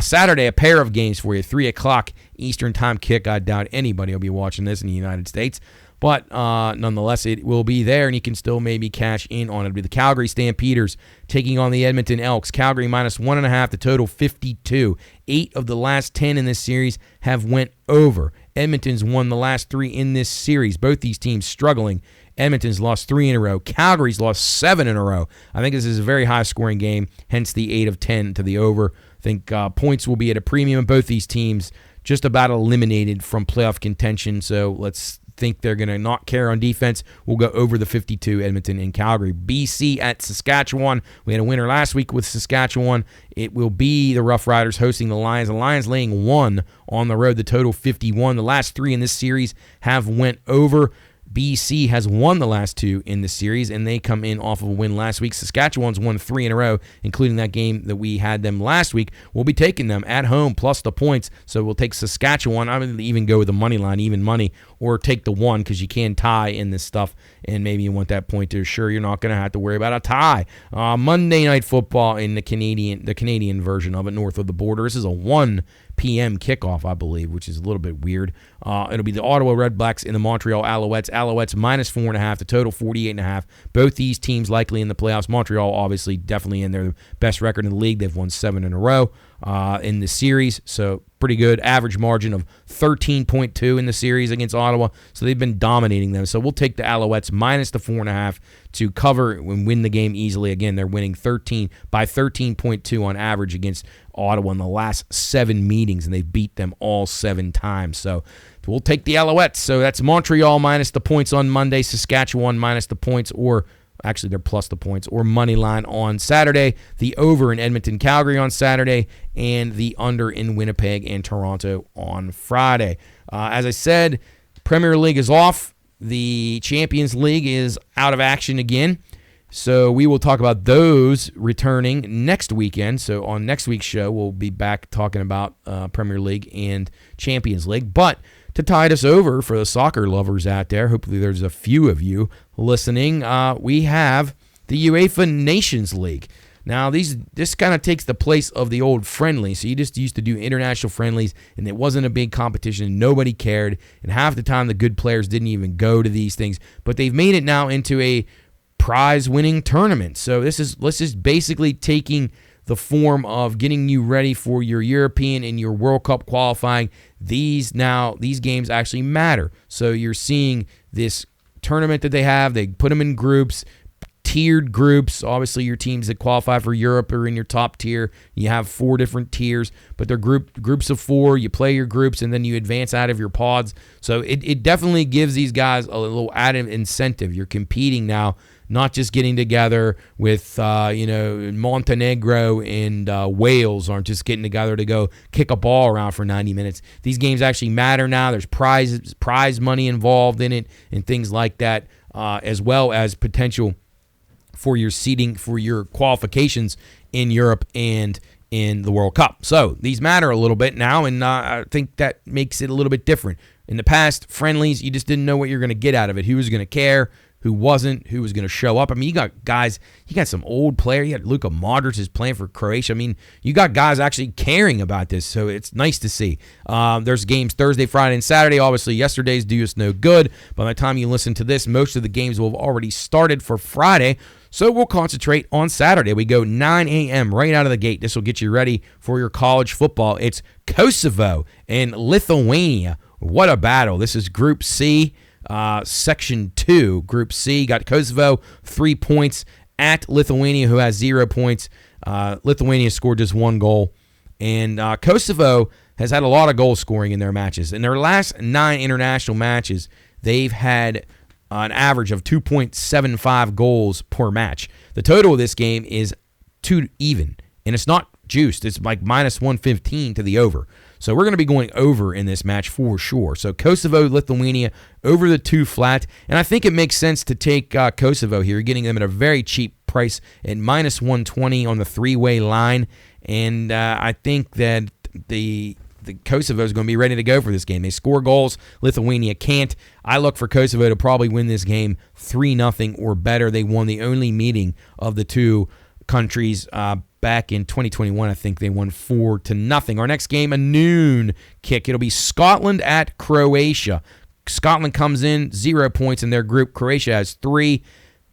Saturday, a pair of games for you, 3 o'clock Eastern time kick. I doubt anybody will be watching this in the United States. But nonetheless, it will be there, and you can still maybe cash in on it. It'll be the Calgary Stampeders taking on the Edmonton Elks. Calgary minus 1.5, the total 52. 8 of the last 10 in this series have went over. Edmonton's won the last 3 in this series. Both these teams struggling. Edmonton's lost 3 in a row. Calgary's lost 7 in a row. I think this is a very high-scoring game, hence the 8 of 10 to the over. I think points will be at a premium. Both these teams just about eliminated from playoff contention, so let's think they're going to not care on defense. We'll go over the 52, Edmonton and Calgary. BC at Saskatchewan. We had a winner last week with Saskatchewan. It will be the Rough Riders hosting the Lions. The Lions laying 1 on the road, the total 51. The last 3 in this series have went over. BC has won the last 2 in the series, and they come in off of a win last week. Saskatchewan's won 3 in a row, including that game that we had them last week. We'll be taking them at home plus the points, so we'll take Saskatchewan. I would even go with the money line, even money, or take the 1 because you can tie in this stuff, and maybe you want that point to assure you're not going to have to worry about a tie. Monday Night Football in the Canadian version of it, north of the border. This is a 1 p.m. kickoff, I believe, which is a little bit weird. It'll be the Ottawa Redblacks and the Montreal Alouettes. Alouettes minus 4.5, the total 48.5. Both these teams likely in the playoffs. Montreal obviously definitely in their best record in the league. They've won 7 in a row in the series, so pretty good. Average margin of 13.2 in the series against Ottawa, so they've been dominating them. So we'll take the Alouettes minus the 4.5 to cover and win the game easily. Again, they're winning 13.2 on average against Ottawa in the last 7 meetings, and they've beat them all 7 times. So we'll take the Alouettes. So that's Montreal minus the points on Monday, Saskatchewan minus the points, or actually they're plus the points, or money line on Saturday, the over in Edmonton, Calgary on Saturday, and the under in Winnipeg and Toronto on Friday. As I said, Premier League is off. The Champions League is out of action again. So we will talk about those returning next weekend. So on next week's show, we'll be back talking about Premier League and Champions League. But to tide us over for the soccer lovers out there, hopefully there's a few of you listening, we have the UEFA Nations League. Now, this kind of takes the place of the old friendly. So you just used to do international friendlies, and it wasn't a big competition, and nobody cared. And half the time, the good players didn't even go to these things. But they've made it now into a prize-winning tournament. So this is basically taking the form of getting you ready for your European and your World Cup qualifying. These games actually matter. So you're seeing this tournament that they have. They put them in groups, tiered groups. Obviously, your teams that qualify for Europe are in your top tier. You have 4 different tiers, but they're groups of 4. You play your groups, and then you advance out of your pods. So it definitely gives these guys a little added incentive. You're competing now, not just getting together with, Montenegro and Wales aren't just getting together to go kick a ball around for 90 minutes. These games actually matter now. There's prize money involved in it and things like that, as well as potential for your seeding, for your qualifications in Europe and in the World Cup. So these matter a little bit now, and I think that makes it a little bit different. In the past, friendlies, you just didn't know what you're going to get out of it. Who was going to care? Who wasn't, who was going to show up. I mean, you got some old player. You got Luka Modric is playing for Croatia. I mean, you got guys actually caring about this, so it's nice to see. There's games Thursday, Friday, and Saturday. Obviously, yesterday's do us no good. By the time you listen to this, most of the games will have already started for Friday, so we'll concentrate on Saturday. We go 9 a.m. right out of the gate. This will get you ready for your college football. It's Kosovo and Lithuania. What a battle. This is Group C. Section 2, Group C, got Kosovo 3 points at Lithuania, who has 0 points. Lithuania scored just 1 goal. And Kosovo has had a lot of goal scoring in their matches. In their last 9 international matches, they've had an average of 2.75 goals per match. The total of this game is 2 even, and it's not juiced. It's like minus 115 to the over. So we're going to be going over in this match for sure. So Kosovo, Lithuania, over the 2 flat. And I think it makes sense to take Kosovo here, getting them at a very cheap price at minus 120 on the 3-way line. And I think that the Kosovo is going to be ready to go for this game. They score goals. Lithuania can't. I look for Kosovo to probably win this game 3-0 or better. They won the only meeting of the 2 countries back in 2021. I think they won 4-0. Our next game, a noon kick. It'll be Scotland at Croatia. Scotland comes in 0 points in their group. Croatia has 3.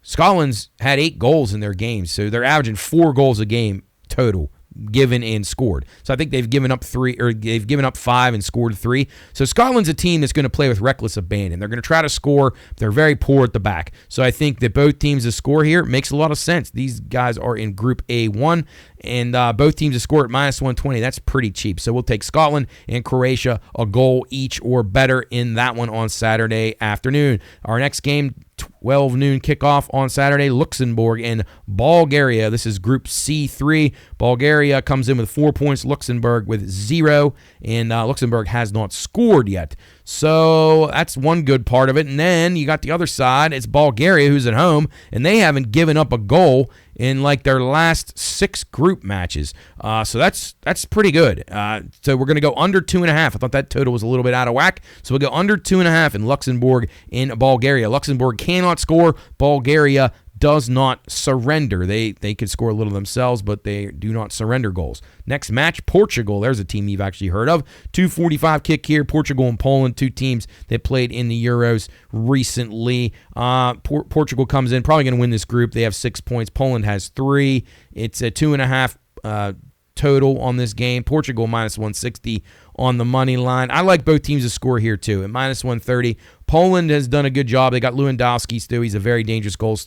Scotland's had 8 goals in their games, so they're averaging 4 goals a game total given and scored. So I think they've given up 5 and scored 3. So Scotland's a team that's going to play with reckless abandon. They're going to try to score. They're very poor at the back. So I think that both teams to score here makes a lot of sense. These guys are in Group A1, and both teams to score at minus 120. That's pretty cheap. So we'll take Scotland and Croatia a goal each or better in that one on Saturday afternoon. Our next game, 12 noon kickoff on Saturday, Luxembourg and Bulgaria. This is Group C3. Bulgaria comes in with 4 points, Luxembourg with 0, and Luxembourg has not scored yet. So that's one good part of it. And then you got the other side. It's Bulgaria, who's at home, and they haven't given up a goal in like their last 6 group matches. So that's pretty good. So we're going to go under 2.5. I thought that total was a little bit out of whack. So we'll go under 2.5 in Luxembourg in Bulgaria. Luxembourg cannot score. Bulgaria does not surrender. They could score a little themselves, but they do not surrender goals. Next match, Portugal. There's a team you've actually heard of. 2:45 kick here. Portugal and Poland, 2 teams that played in the Euros recently. Portugal comes in, probably going to win this group. They have 6 points. Poland has 3. It's a 2.5 total on this game. Portugal minus 160 on the money line. I like both teams to score here too. At minus 130, Poland has done a good job. They got Lewandowski still. He's a very dangerous goal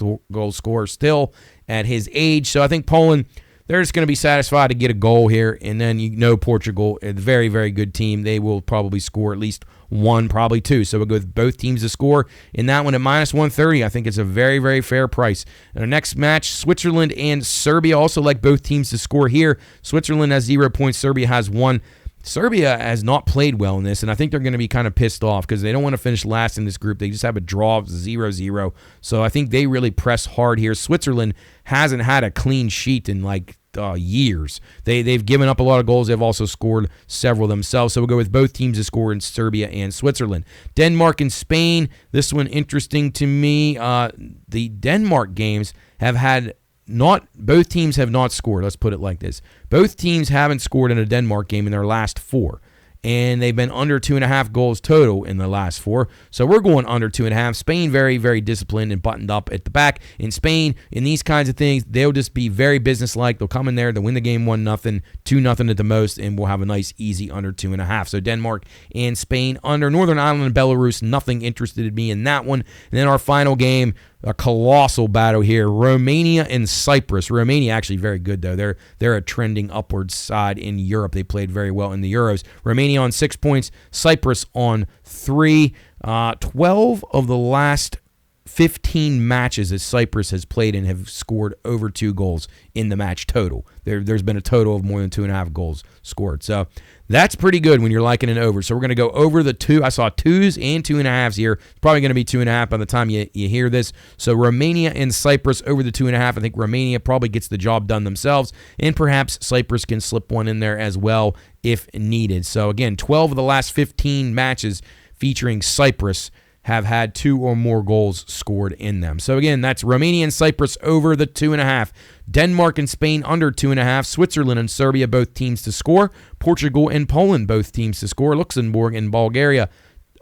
scorer still at his age. So I think Poland, they're just going to be satisfied to get a goal here. And then Portugal, a very, very good team. They will probably score at least 1, probably 2. So we'll go with both teams to score in that one at minus 130. I think it's a very, very fair price. And our next match, Switzerland and Serbia. Also like both teams to score here. Switzerland has 0 points. Serbia has 1. Serbia has not played well in this, and I think they're going to be kind of pissed off because they don't want to finish last in this group. They just have a draw of 0-0. So I think they really press hard here. Switzerland hasn't had a clean sheet in like years. They've given up a lot of goals. They've also scored several themselves. So we'll go with both teams to score in Serbia and Switzerland. Denmark and Spain. This one interesting to me. The Denmark games have had both teams have not scored. Let's put it like this. Both teams haven't scored in a Denmark game in their last 4. And they've been under 2.5 goals total in the last 4. So we're going under 2.5. Spain, very, very disciplined and buttoned up at the back. In Spain, in these kinds of things, they'll just be very businesslike. They'll come in there, they'll win the game 1-0, 2-0 at the most, and we'll have a nice, easy under 2.5. So Denmark and Spain under. Northern Ireland and Belarus, nothing interested me in that one. And then our final game, a colossal battle here. Romania and Cyprus. Romania actually very good, though. They're a trending upward side in Europe. They played very well in the Euros. Romania on 6 points. Cyprus on 3. 12 of the last 15 matches that Cyprus has played in have scored over 2 goals in the match total. There's been a total of more than 2.5 goals scored. So that's pretty good when you're liking an over. So we're going to go over the 2. I saw 2s and 2.5s here. It's probably going to be 2.5 by the time you hear this. So Romania and Cyprus over the 2.5. I think Romania probably gets the job done themselves, and perhaps Cyprus can slip one in there as well if needed. So again, 12 of the last 15 matches featuring Cyprus have had 2 or more goals scored in them. So again, that's Romania and Cyprus over the 2.5. Denmark and Spain under 2.5. Switzerland and Serbia, both teams to score. Portugal and Poland, both teams to score. Luxembourg and Bulgaria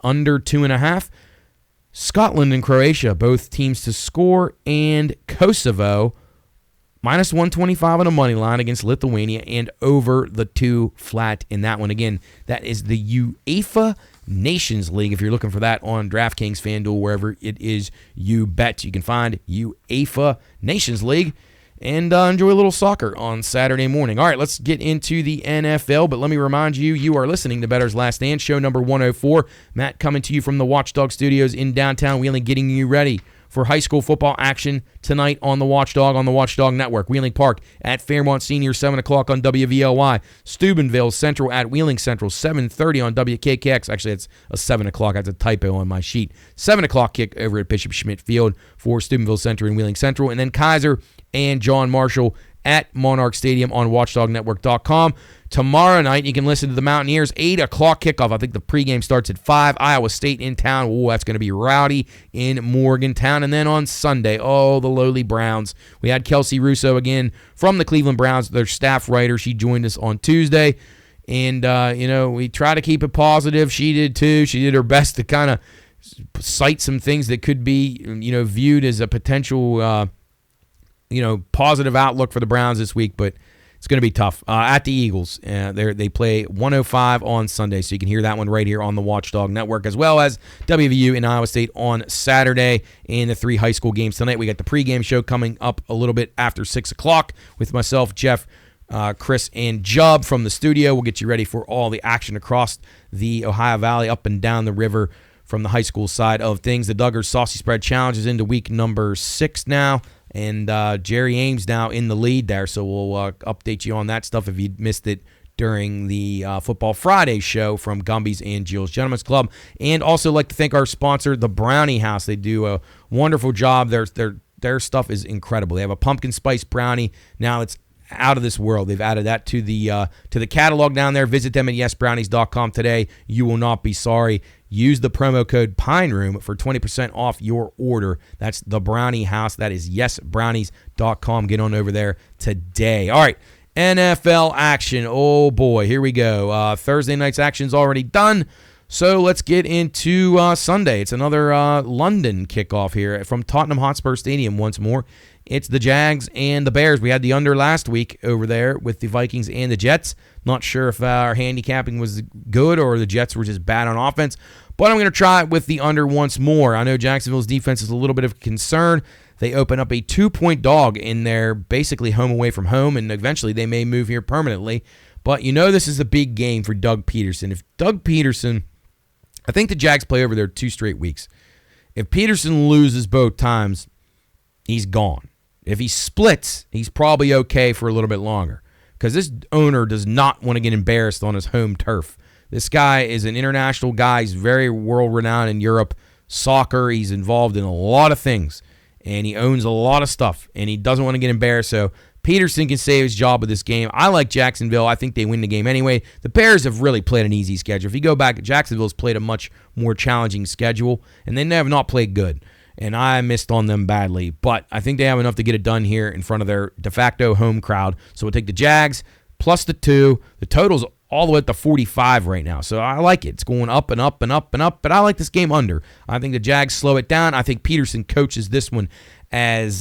under 2.5. Scotland and Croatia, both teams to score. And Kosovo, minus 125 on a money line against Lithuania, and over the 2 flat in that one. Again, that is the UEFA Nations League. If you're looking for that on DraftKings, FanDuel, wherever it is you bet, you can find UEFA Nations League and enjoy a little soccer on Saturday morning. All right, let's get into the NFL, but let me remind you, you are listening to Bettor's Last Stand, show number 104. Matt coming to you from the Watchdog Studios in downtown Wheeling, getting you ready for high school football action tonight on the Watchdog Network. Wheeling Park at Fairmont Senior, 7 o'clock on WVLY. Steubenville Central at Wheeling Central, 7:30 on WKKX. Actually, it's a 7 o'clock. That's a typo on my sheet. 7 o'clock kick over at Bishop Schmidt Field for Steubenville Central and Wheeling Central. And then Kaiser and John Marshall at Monarch Stadium on WatchdogNetwork.com. Tomorrow night, you can listen to the Mountaineers, 8 o'clock kickoff. I think the pregame starts at 5. Iowa State in town. Oh, that's going to be rowdy in Morgantown. And then on Sunday, the lowly Browns. We had Kelsey Russo again from the Cleveland Browns, their staff writer. She joined us on Tuesday. And, we try to keep it positive. She did too. She did her best to kind of cite some things that could be, viewed as a potential positive outlook for the Browns this week, but it's going to be tough. At the Eagles, they play 105 on Sunday, so you can hear that one right here on the Watchdog Network, as well as WVU and Iowa State on Saturday, and the 3 high school games tonight. We got the pregame show coming up a little bit after 6 o'clock with myself, Jeff, Chris, and Jubb from the studio. We'll get you ready for all the action across the Ohio Valley, up and down the river from the high school side of things. The Duggars Saucy Spread Challenge is into week number 6 now. And Jerry Ames now in the lead there, so we'll update you on that stuff if you missed it during the Football Friday show from Gumby's and Jill's Gentlemen's Club. And also like to thank our sponsor, the Brownie House. They do a wonderful job. Their stuff is incredible. They have a pumpkin spice brownie. Now it's out of this world. They've added that to the catalog down there. Visit them at yesbrownies.com today. You will not be sorry. Use the promo code PINEROOM for 20% off your order. That's the Brownie House. That is yesbrownies.com. Get on over there today. All right, NFL action. Oh, boy, here we go. Thursday night's action's already done, so let's get into Sunday. It's another London kickoff here from Tottenham Hotspur Stadium once more. It's the Jags and the Bears. We had the under last week over there with the Vikings and the Jets. Not sure if our handicapping was good or the Jets were just bad on offense, but I'm going to try it with the under once more. I know Jacksonville's defense is a little bit of a concern. They open up a 2-point dog in their basically home away from home, and eventually they may move here permanently. But this is a big game for Doug Peterson. If Doug Peterson, I think the Jags play over there 2 straight weeks. If Peterson loses both times, he's gone. If he splits, he's probably okay for a little bit longer because this owner does not want to get embarrassed on his home turf. This guy is an international guy. He's very world-renowned in Europe, soccer. He's involved in a lot of things, and he owns a lot of stuff, and he doesn't want to get embarrassed. So Peterson can save his job with this game. I like Jacksonville. I think they win the game anyway. The Bears have really played an easy schedule. If you go back, Jacksonville's played a much more challenging schedule, and they have not played good. And I missed on them badly. But I think they have enough to get it done here in front of their de facto home crowd. So we'll take the Jags plus the 2. The total's all the way up to 45 right now. So I like it. It's going up and up and up and up. But I like this game under. I think the Jags slow it down. I think Peterson coaches this one as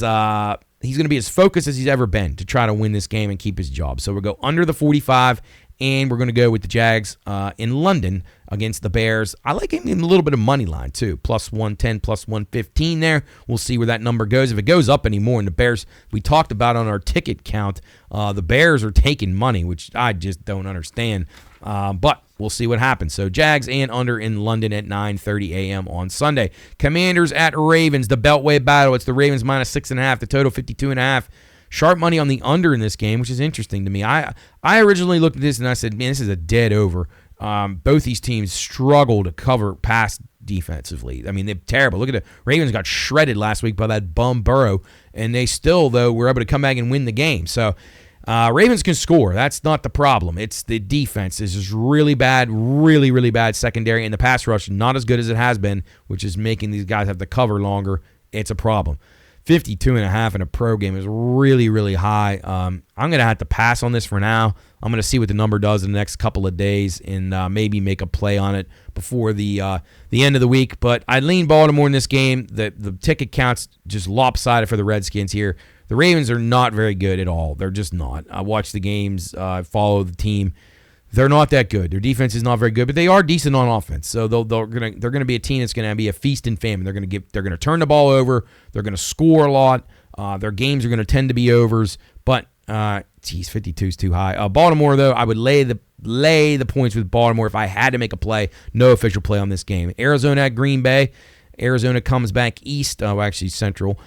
he's going to be as focused as he's ever been to try to win this game and keep his job. So we'll go under the 45. And we're going to go with the Jags in London against the Bears. I like him in a little bit of money line, too. Plus 110, plus 115 there. We'll see where that number goes. If it goes up anymore, and the Bears, we talked about on our ticket count, the Bears are taking money, which I just don't understand. But we'll see what happens. So Jags and under in London at 9:30 a.m. on Sunday. Commanders at Ravens, the Beltway battle. It's the Ravens minus 6.5, the total 52.5. Sharp money on the under in this game, which is interesting to me. I originally looked at this and I said, man, this is a dead over. Both these teams struggle to cover pass defensively. I mean, they're terrible. Look at the Ravens got shredded last week by that bum Burrow, and they still, though, were able to come back and win the game. So Ravens can score. That's not the problem. It's the defense. This is really bad, really, really bad secondary, and the pass rush not as good as it has been, which is making these guys have to cover longer. It's a problem. 52.5 in a pro game is really, really high. I'm going to have to pass on this for now. I'm going to see what the number does in the next couple of days and maybe make a play on it before the end of the week. But I lean Baltimore in this game. The ticket count's just lopsided for the Redskins here. The Ravens are not very good at all. They're just not. I watch the games. I follow the team. They're not that good. Their defense is not very good, but they are decent on offense. So they're gonna be a team that's gonna be a feast and famine. They're gonna turn the ball over. They're gonna score a lot. Their games are gonna tend to be overs. But 52 is too high. Baltimore though, I would lay the points with Baltimore if I had to make a play. No official play on this game. Arizona at Green Bay. Arizona comes back east, actually central,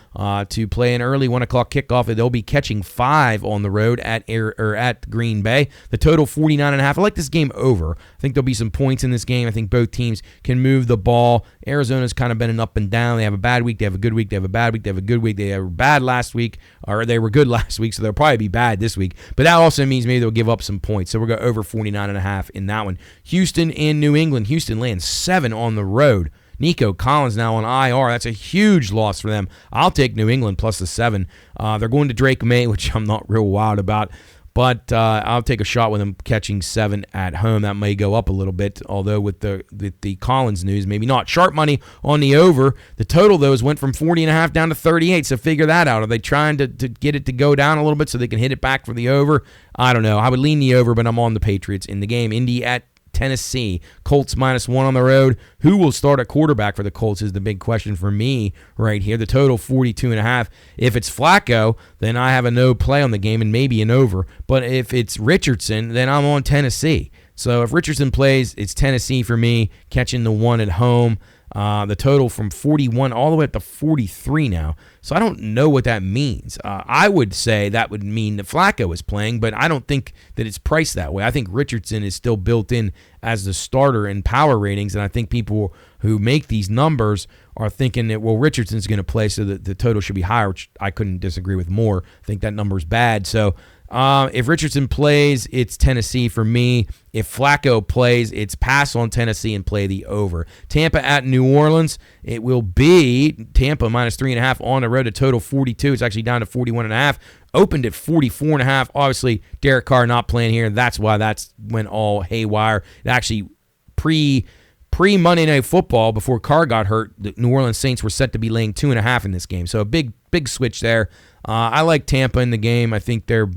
to play an early 1 o'clock kickoff. They'll be catching 5 on the road at Green Bay. The total 49.5. I like this game over. I think there'll be some points in this game. I think both teams can move the ball. Arizona's kind of been an up and down. They have a bad week. They have a good week. They have a bad week. They have a good week. They were bad last week, or they were good last week, so they'll probably be bad this week. But that also means maybe they'll give up some points. So we'll go over 49.5 in that one. Houston and New England. Houston lands 7 on the road. Nico Collins now on IR. That's a huge loss for them. I'll take New England plus the 7. They're going to Drake May, which I'm not real wild about. But I'll take a shot with them catching 7 at home. That may go up a little bit, although with the Collins news, maybe not. Sharp money on the over. The total, though, went from 40.5 down to 38, so figure that out. Are they trying to get it to go down a little bit so they can hit it back for the over? I don't know. I would lean the over, but I'm on the Patriots in the game. Indy at Tennessee. Colts -1 on the road. Who will start at quarterback for the Colts is the big question for me right here. The total 42.5. If it's Flacco, then I have a no play on the game and maybe an over. But if it's Richardson, then I'm on Tennessee. So if Richardson plays, it's Tennessee for me, catching the 1 at home. The total from 41 all the way up to 43 now. So I don't know what that means. I would say that would mean that Flacco is playing, but I don't think that it's priced that way. I think Richardson is still built in as the starter in power ratings, and I think people who make these numbers are thinking that, well, Richardson's going to play, so that the total should be higher, which I couldn't disagree with more. I think that number's bad. So if Richardson plays, it's Tennessee for me. If Flacco plays, it's pass on Tennessee and play the over. Tampa at New Orleans. It will be Tampa -3.5 on the road. A total 42. It's actually down to 41.5. Opened at 44.5. Obviously, Derek Carr not playing here. That's why that's went all haywire. It actually pre-Monday Night Football, before Carr got hurt, the New Orleans Saints were set to be laying 2.5 in this game. So a big switch there. I like Tampa in the game. I think they're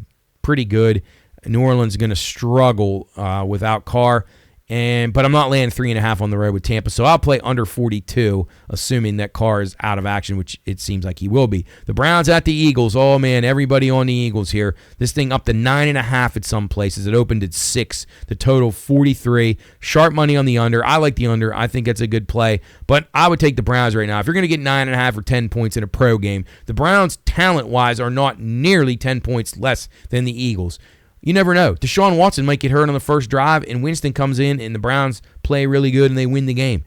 pretty good. New Orleans is going to struggle without Carr, but I'm not laying 3.5 on the road with Tampa, so I'll play under 42, assuming that Carr is out of action, which it seems like he will be. The Browns at the Eagles. Oh, man, everybody on the Eagles here. This thing up to 9.5 at some places. It opened at 6. The total 43. Sharp money on the under. I like the under. I think that's a good play, but I would take the Browns right now. If you're going to get 9.5 or 10 points in a pro game, the Browns, talent-wise, are not nearly 10 points less than the Eagles. You never know. Deshaun Watson might get hurt on the first drive, and Winston comes in, and the Browns play really good, and they win the game.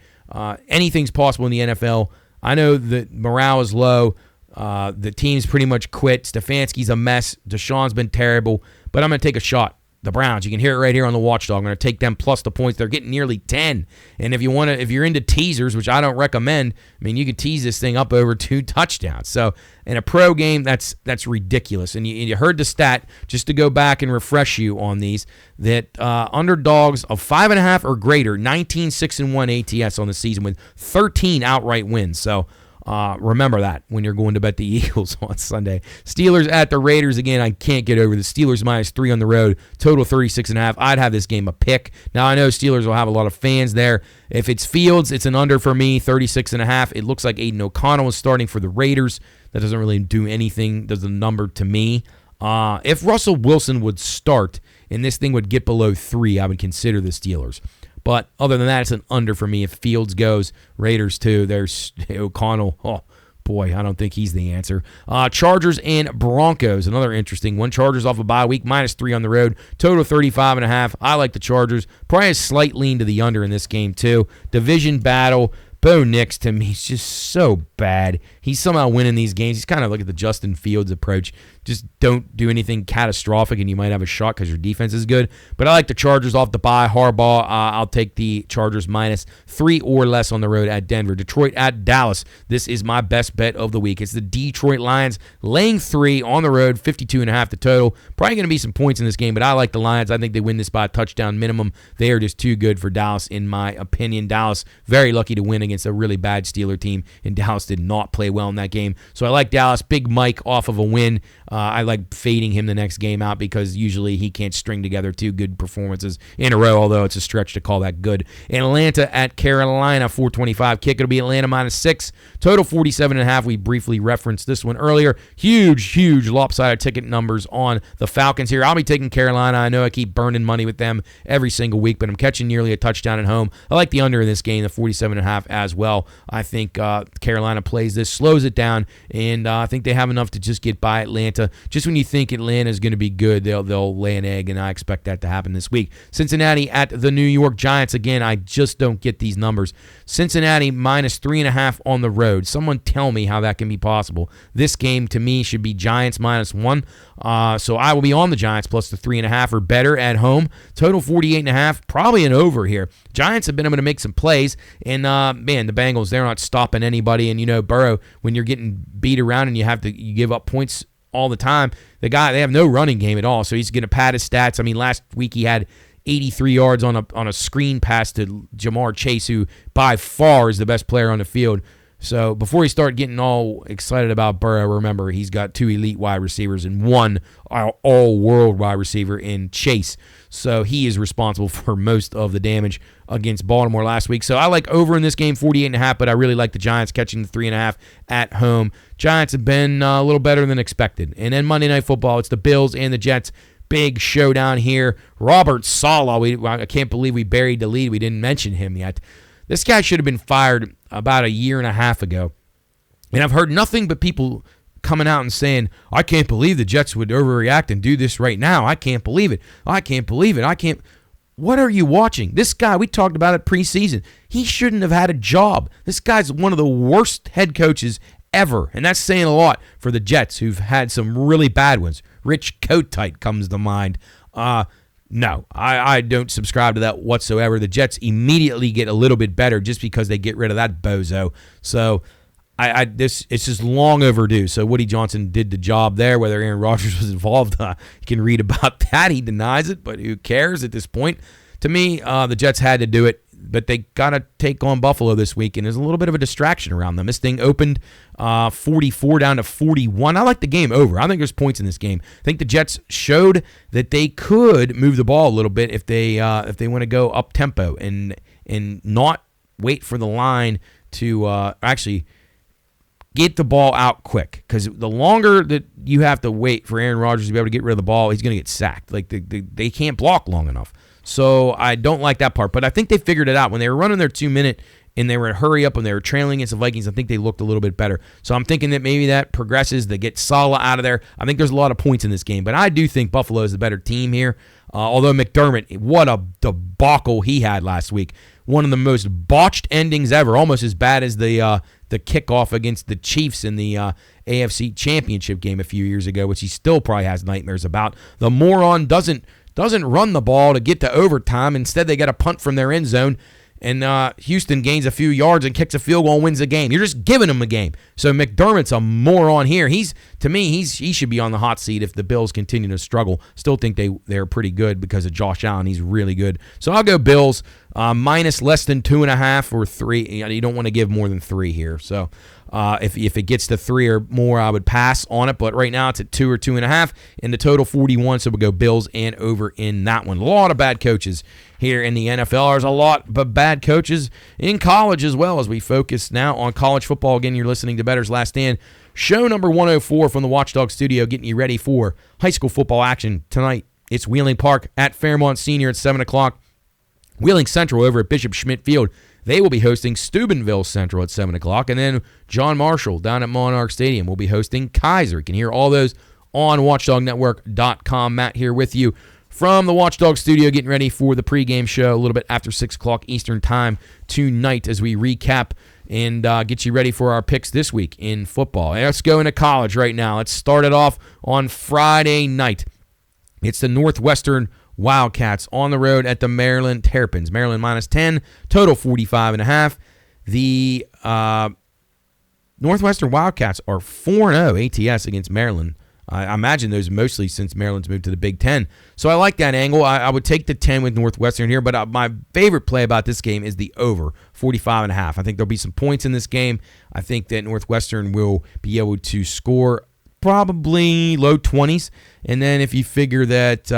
Anything's possible in the NFL. I know that morale is low. The team's pretty much quit. Stefanski's a mess. Deshaun's been terrible, but I'm going to take a shot. The Browns, you can hear it right here on the Watchdog. I'm going to take them plus the points. They're getting nearly 10. And if you're into teasers, which I don't recommend, I mean, you could tease this thing up over 2 touchdowns. So in a pro game, that's ridiculous. And you heard the stat, just to go back and refresh you on these, that underdogs of 5.5 or greater, 19-6-1 ATS on the season with 13 outright wins. So remember that when you're going to bet the Eagles on Sunday. Steelers at the Raiders. Again, I can't get over the Steelers -3 on the road. Total 36.5. I'd have this game a pick. Now, I know Steelers will have a lot of fans there. If it's Fields, it's an under for me, 36.5. It looks like Aiden O'Connell is starting for the Raiders. That doesn't really do anything, does the number to me. If Russell Wilson would start and this thing would get below 3, I would consider the Steelers. But other than that, it's an under for me. If Fields goes, Raiders too. There's O'Connell. Oh, boy, I don't think he's the answer. Chargers and Broncos, another interesting one. Chargers off a bye week, -3 on the road. Total 35.5. I like the Chargers. Probably a slight lean to the under in this game too. Division battle. Bo Nix, to me, he's just so bad. He's somehow winning these games. He's kind of like the Justin Fields approach. Just don't do anything catastrophic, and you might have a shot because your defense is good. But I like the Chargers off the bye. Harbaugh, I'll take the Chargers -3 or less on the road at Denver. Detroit at Dallas. This is my best bet of the week. It's the Detroit Lions laying 3 on the road, 52.5 the total. Probably going to be some points in this game, but I like the Lions. I think they win this by a touchdown minimum. They are just too good for Dallas, in my opinion. Dallas very lucky to win against a really bad Steeler team, and Dallas did not play well in that game. So I like Dallas. Big Mike off of a win. I like fading him the next game out because usually he can't string together 2 good performances in a row, although it's a stretch to call that good. Atlanta at Carolina, 425 kick. It'll be Atlanta -6. Total 47.5. We briefly referenced this one earlier. Huge lopsided ticket numbers on the Falcons here. I'll be taking Carolina. I know I keep burning money with them every single week, but I'm catching nearly a touchdown at home. I like the under in this game, the 47.5 as well. I think Carolina plays this, slows it down, and I think they have enough to just get by Atlanta. Just when you think Atlanta is going to be good, they'll lay an egg, and I expect that to happen this week. Cincinnati at the New York Giants. Again, I just don't get these numbers. Cincinnati -3.5 on the road. Someone tell me how that can be possible. This game, to me, should be Giants -1. So I will be on the Giants plus the 3.5 or better at home. Total 48.5, probably an over here. Giants have been able to make some plays, and man, the Bengals, they're not stopping anybody. And Burrow, when you're getting beat around and you give up points all the time, they have no running game at all, so he's going to pad his stats. I mean, last week he had 83 yards on a screen pass to Jamar Chase, who by far is the best player on the field. So before you start getting all excited about Burrow, remember he's got 2 elite wide receivers and 1 all-world wide receiver in Chase. So he is responsible for most of the damage against Baltimore last week. So I like over in this game, 48.5, but I really like the Giants catching the 3.5 at home. Giants have been a little better than expected. And then Monday Night Football, it's the Bills and the Jets. Big showdown here. Robert Saleh, I can't believe we buried the lead. We didn't mention him yet. This guy should have been fired about a year and a half ago. And I've heard nothing but people coming out and saying, I can't believe the Jets would overreact and do this right now. I can't believe it. I can't believe it. I can't. What are you watching? This guy, we talked about it preseason. He shouldn't have had a job. This guy's one of the worst head coaches ever. And that's saying a lot for the Jets, who've had some really bad ones. Rich Kotite comes to mind. No, I don't subscribe to that whatsoever. The Jets immediately get a little bit better just because they get rid of that bozo. So it's just long overdue. So Woody Johnson did the job there. Whether Aaron Rodgers was involved, you can read about that. He denies it, but who cares at this point? To me, the Jets had to do it, but they got to take on Buffalo this week, and there's a little bit of a distraction around them. This thing opened 44 down to 41. I like the game over. I think there's points in this game. I think the Jets showed that they could move the ball a little bit if they want to go up tempo and not wait for the line to actually get the ball out quick. Because the longer that you have to wait for Aaron Rodgers to be able to get rid of the ball, he's going to get sacked. Like they can't block long enough. So I don't like that part. But I think they figured it out. When they were running their 2-minute and they were in a hurry up and they were trailing against the Vikings, I think they looked a little bit better. So I'm thinking that maybe that progresses. They get Saleh out of there. I think there's a lot of points in this game. But I do think Buffalo is the better team here. Although McDermott, what a debacle he had last week. One of the most botched endings ever, almost as bad as the kickoff against the Chiefs in the AFC Championship game a few years ago, which he still probably has nightmares about. The moron doesn't run the ball to get to overtime. Instead, they got a punt from their end zone, and Houston gains a few yards and kicks a field goal and wins the game. You're just giving them a game. So McDermott's a moron here. He should be on the hot seat if the Bills continue to struggle. Still think they're pretty good because of Josh Allen. He's really good. So I'll go Bills minus less than 2.5 or 3. You don't want to give more than 3 here. So if it gets to 3 or more, I would pass on it. But right now it's at 2 or 2.5, and the total 41. So we'll go Bills and over in that one. A lot of bad coaches here in the NFL. There's a lot of bad coaches in college as well, as we focus now on college football. Again, you're listening to Bettor's Last Stand, show number 104 from the Watchdog Studio, getting you ready for high school football action tonight. It's Wheeling Park at Fairmont Senior at 7 o'clock. Wheeling Central over at Bishop Schmidt Field. They will be hosting Steubenville Central at 7 o'clock. And then John Marshall down at Monarch Stadium will be hosting Kaiser. You can hear all those on WatchdogNetwork.com. Matt here with you from the Watchdog Studio, getting ready for the pregame show a little bit after 6 o'clock Eastern Time tonight as we recap and get you ready for our picks this week in football. Let's go into college right now. Let's start it off on Friday night. It's the Northwestern Wildcats on the road at the Maryland Terrapins. Maryland minus 10, total 45.5. The Northwestern Wildcats are 4-0 ATS against Maryland. I imagine those mostly since Maryland's moved to the Big Ten. So I like that angle. I would take the 10 with Northwestern here, but my favorite play about this game is the over, 45.5. I think there'll be some points in this game. I think that Northwestern will be able to score probably low 20s. And then if you figure that,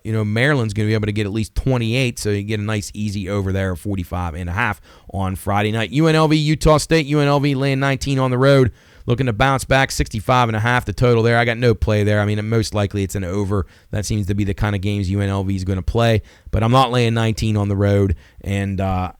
Maryland's going to be able to get at least 28, so you get a nice easy over there of 45.5 on Friday night. UNLV, Utah State. UNLV laying 19 on the road. Looking to bounce back, 65.5 the total there. I got no play there. I mean, most likely it's an over. That seems to be the kind of games UNLV is going to play. But I'm not laying 19 on the road, and I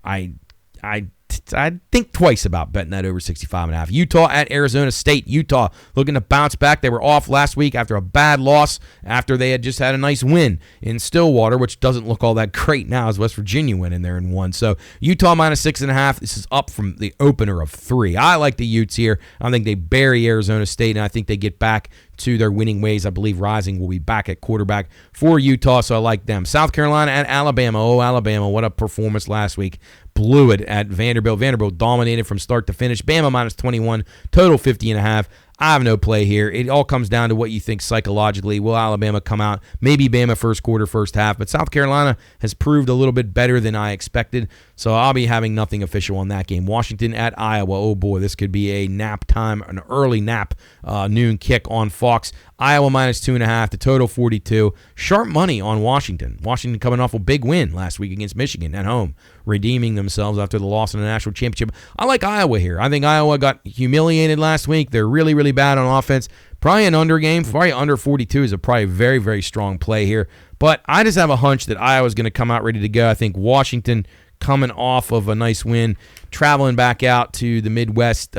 think twice about betting that over 65.5. Utah at Arizona State. Utah looking to bounce back. They were off last week after a bad loss, after they had just had a nice win in Stillwater, which doesn't look all that great now as West Virginia went in there and won. So Utah minus 6.5. This is up from the opener of 3. I like the Utes here. I think they bury Arizona State, and I think they get back to their winning ways. I believe Rising will be back at quarterback for Utah, so I like them. South Carolina at Alabama. Oh, Alabama, what a performance last week. Blew it at Vanderbilt. Vanderbilt dominated from start to finish. Bama minus 21, total 50.5. I have no play here. It all comes down to what you think psychologically. Will Alabama come out? Maybe Bama first quarter, first half. But South Carolina has proved a little bit better than I expected. So I'll be having nothing official on that game. Washington at Iowa. Oh, boy, this could be a nap time, an early nap, noon kick on Fox. Iowa minus 2.5, the total 42. Sharp money on Washington. Washington coming off a big win last week against Michigan at home, redeeming themselves after the loss in the national championship. I like Iowa here. I think Iowa got humiliated last week. They're really, really bad on offense. Probably an under game. Probably under 42 is a probably very, very strong play here. But I just have a hunch that Iowa's going to come out ready to go. I think Washington coming off of a nice win, traveling back out to the Midwest,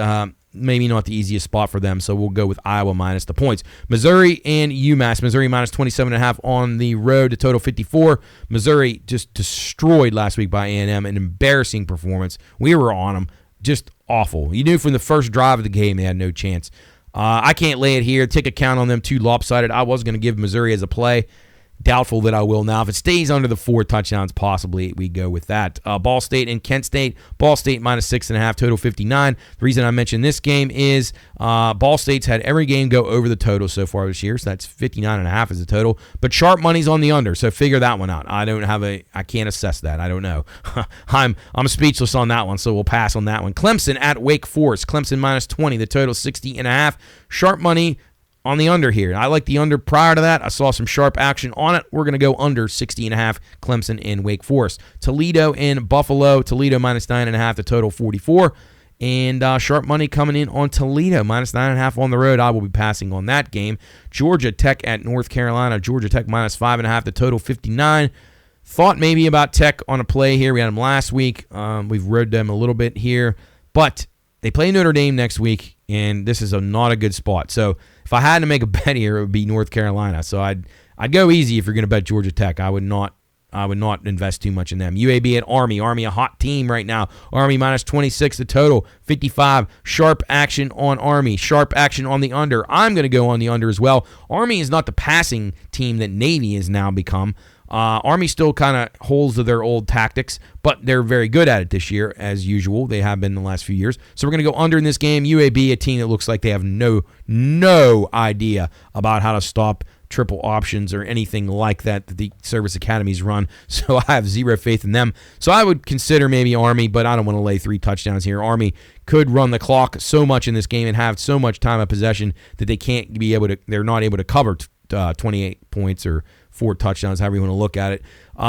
maybe not the easiest spot for them, so we'll go with Iowa minus the points. Missouri and UMass. Missouri minus 27.5 on the road to total 54. Missouri just destroyed last week by A&M, an embarrassing performance. We were on them. Just awful. You knew from the first drive of the game they had no chance. I can't lay it here. Take a count on them, too lopsided. I was going to give Missouri as a play. Doubtful that I will now. If it stays under the 4 touchdowns, possibly we go with that. Ball State and Kent State. Ball State minus 6.5, total 59. The reason I mentioned this game is Ball State's had every game go over the total so far this year, so that's 59.5 is the total. But sharp money's on the under, so figure that one out. I can't assess that. I don't know. I'm speechless on that one, so we'll pass on that one. Clemson at Wake Forest. Clemson minus 20, the total 60.5. Sharp money on the under here. I like the under prior to that. I saw some sharp action on it. We're going to go under 60.5, Clemson and Wake Forest. Toledo and Buffalo. Toledo minus 9.5, the total 44. And sharp money coming in on Toledo, minus 9.5 on the road. I will be passing on that game. Georgia Tech at North Carolina. Georgia Tech minus 5.5, the total 59. Thought maybe about Tech on a play here. We had them last week. We've rode them a little bit here. But they play Notre Dame next week, and this is not a good spot. So if I had to make a bet here, it would be North Carolina. So I'd go easy if you're going to bet Georgia Tech. I would not invest too much in them. UAB at Army. Army a hot team right now. Army minus 26 the total, 55. Sharp action on Army. Sharp action on the under. I'm going to go on the under as well. Army is not the passing team that Navy has now become. Army still kind of holds to their old tactics, but they're very good at it this year, as usual. They have been in the last few years. So we're going to go under in this game. UAB, a team that looks like they have no idea about how to stop triple options or anything like that the service academies run. So I have zero faith in them. So I would consider maybe Army, but I don't want to lay 3 touchdowns here. Army could run the clock so much in this game and have so much time of possession that they're not able to cover 28 points or 4 touchdowns, however you want to look at it.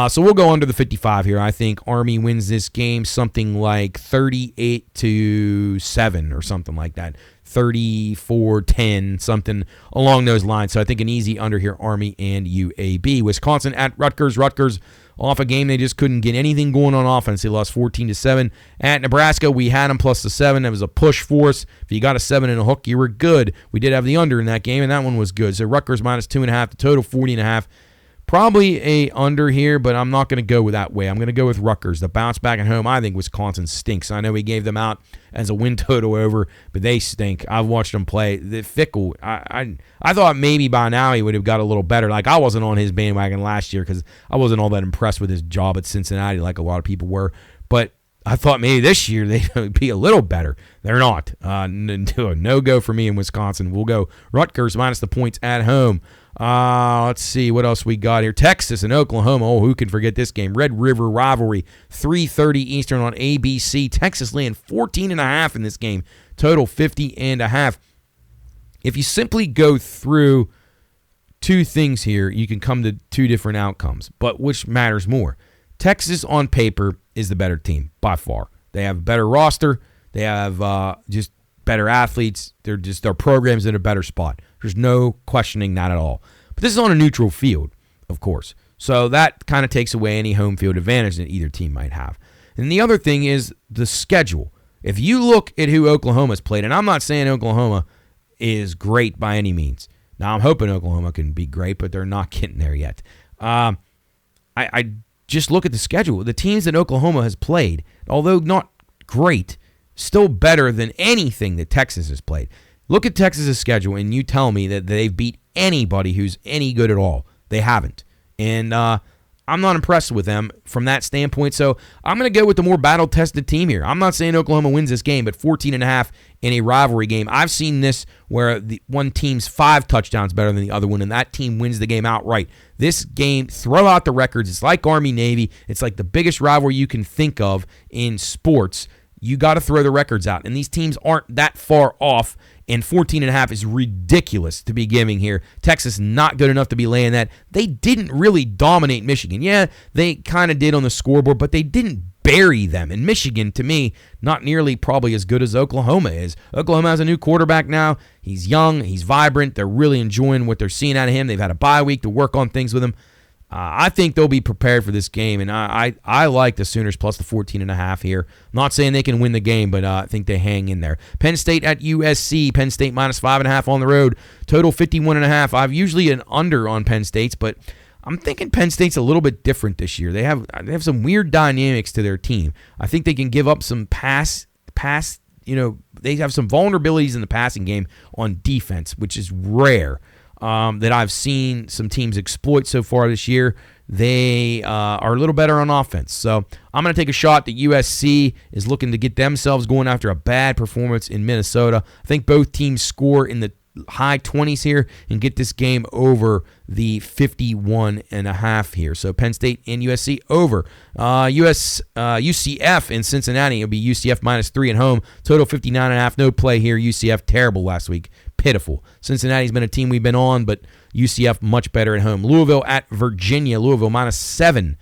So we'll go under the 55 here. I think Army wins this game something like 38-7 or something like that. 34-10, something along those lines. So I think an easy under here, Army and UAB. Wisconsin at Rutgers. Rutgers off a game they just couldn't get anything going on offense. They lost 14-7. At Nebraska, we had them plus the 7. That was a push for us. If you got a 7 and a hook, you were good. We did have the under in that game, and that one was good. So Rutgers minus 2.5, the total 40.5. Probably a under here, but I'm not going to go with that way. I'm going to go with Rutgers. The bounce back at home, I think Wisconsin stinks. I know we gave them out as a win total over, but they stink. I've watched them play. They're fickle. I thought maybe by now he would have got a little better. Like, I wasn't on his bandwagon last year because I wasn't all that impressed with his job at Cincinnati like a lot of people were. But I thought maybe this year they'd be a little better. They're not. No go for me in Wisconsin. We'll go Rutgers minus the points at home. Let's see what else we got here. Texas and Oklahoma. Oh, who can forget this game? Red River rivalry. 3:30 Eastern on ABC. Texas laying 14.5 in this game. Total 50.5. If you simply go through two things here, you can come to two different outcomes. But which matters more? Texas on paper is the better team by far. They have a better roster. They have just better athletes. Their program's in a better spot. There's no questioning that at all. But this is on a neutral field, of course. So that kind of takes away any home field advantage that either team might have. And the other thing is the schedule. If you look at who Oklahoma's played, and I'm not saying Oklahoma is great by any means. Now, I'm hoping Oklahoma can be great, but they're not getting there yet. I just look at the schedule. The teams that Oklahoma has played, although not great, still better than anything that Texas has played. Look at Texas' schedule, and you tell me that they've beat anybody who's any good at all. They haven't. And I'm not impressed with them from that standpoint, so I'm going to go with the more battle-tested team here. I'm not saying Oklahoma wins this game, but 14.5 in a rivalry game. I've seen this where the one team's 5 touchdowns better than the other one, and that team wins the game outright. This game, throw out the records. It's like Army-Navy. It's like the biggest rivalry you can think of in sports. You got to throw the records out, and these teams aren't that far off, and 14.5 is ridiculous to be giving here. Texas not good enough to be laying that. They didn't really dominate Michigan. Yeah, they kind of did on the scoreboard, but they didn't bury them. And Michigan, to me, not nearly probably as good as Oklahoma is. Oklahoma has a new quarterback now. He's young. He's vibrant. They're really enjoying what they're seeing out of him. They've had a bye week to work on things with him. I think they'll be prepared for this game, and I like the Sooners plus the 14.5 here. I'm not saying they can win the game, but I think they hang in there. Penn State at USC. Penn State minus 5.5 on the road. Total 51.5. I've usually an under on Penn State's, but I'm thinking Penn State's a little bit different this year. They have some weird dynamics to their team. I think they can give up some pass. They have some vulnerabilities in the passing game on defense, which is rare. That I've seen some teams exploit so far this year. They are a little better on offense. So I'm going to take a shot that USC is looking to get themselves going after a bad performance in Minnesota. I think both teams score in the high 20s here and get this game over the 51.5 here. So Penn State and USC over. UCF in Cincinnati. It'll be UCF minus 3 at home. Total 59.5. No play here. UCF terrible last week. Pitiful. Cincinnati's been a team we've been on, but UCF much better at home. Louisville at Virginia. Louisville minus 7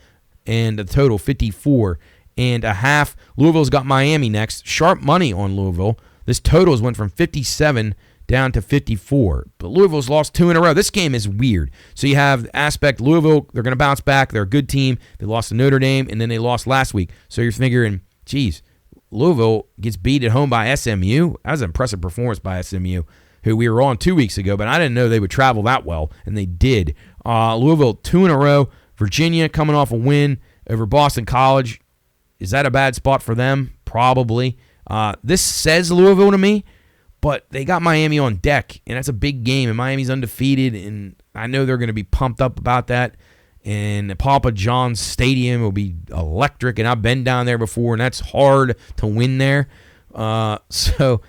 and a total 54.5. Louisville's got Miami next. Sharp money on Louisville. This totals went from 57 down to 54. But Louisville's lost 2 in a row. This game is weird. So you have the aspect Louisville, they're going to bounce back. They're a good team. They lost to Notre Dame, and then they lost last week. So you're figuring, geez, Louisville gets beat at home by SMU. That was an impressive performance by SMU, who we were on 2 weeks ago, but I didn't know they would travel that well, and they did. Louisville 2 in a row. Virginia coming off a win over Boston College. Is that a bad spot for them? Probably. This says Louisville to me, but they got Miami on deck, and that's a big game, and Miami's undefeated, and I know they're going to be pumped up about that, and Papa John's Stadium will be electric, and I've been down there before, and that's hard to win there. So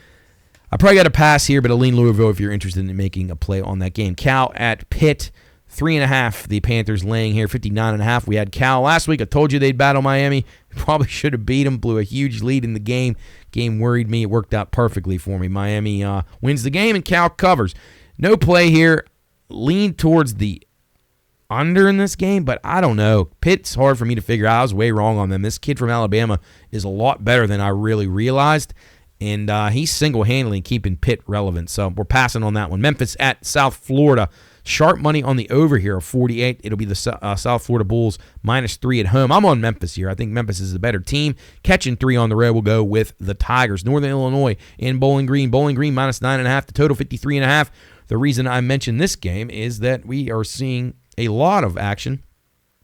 I probably got a pass here, but I'll lean Louisville if you're interested in making a play on that game. Cal at Pitt, 3.5. The Panthers laying here, 59.5. We had Cal last week. I told you they'd battle Miami. Probably should have beat them. Blew a huge lead in the game. Game worried me. It worked out perfectly for me. Miami wins the game, and Cal covers. No play here. Lean towards the under in this game, but I don't know. Pitt's hard for me to figure out. I was way wrong on them. This kid from Alabama is a lot better than I really realized. And he's single-handedly keeping Pitt relevant. So we're passing on that one. Memphis at South Florida. Sharp money on the over here of 48. It'll be the South Florida Bulls minus 3 at home. I'm on Memphis here. I think Memphis is the better team. Catching 3 on the road will go with the Tigers. Northern Illinois in Bowling Green. Bowling Green minus 9.5. The total 53.5. The reason I mentioned this game is that we are seeing a lot of action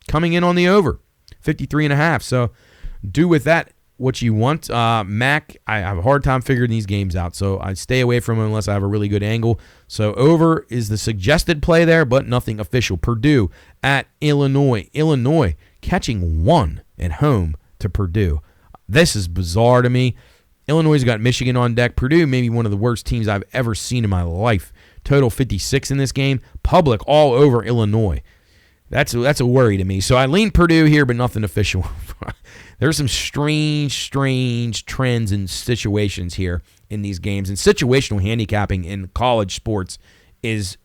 coming in on the over. 53.5. So do with that what you want. Mac, I have a hard time figuring these games out, so I stay away from them unless I have a really good angle. So over is the suggested play there, but nothing official. Purdue at Illinois. Illinois catching 1 at home to Purdue. This is bizarre to me. Illinois has got Michigan on deck. Purdue may be one of the worst teams I've ever seen in my life. Total 56 in this game. Public all over Illinois. That's a worry to me. So I lean Purdue here, but nothing official. There's some strange trends and situations here in these games. And situational handicapping in college sports is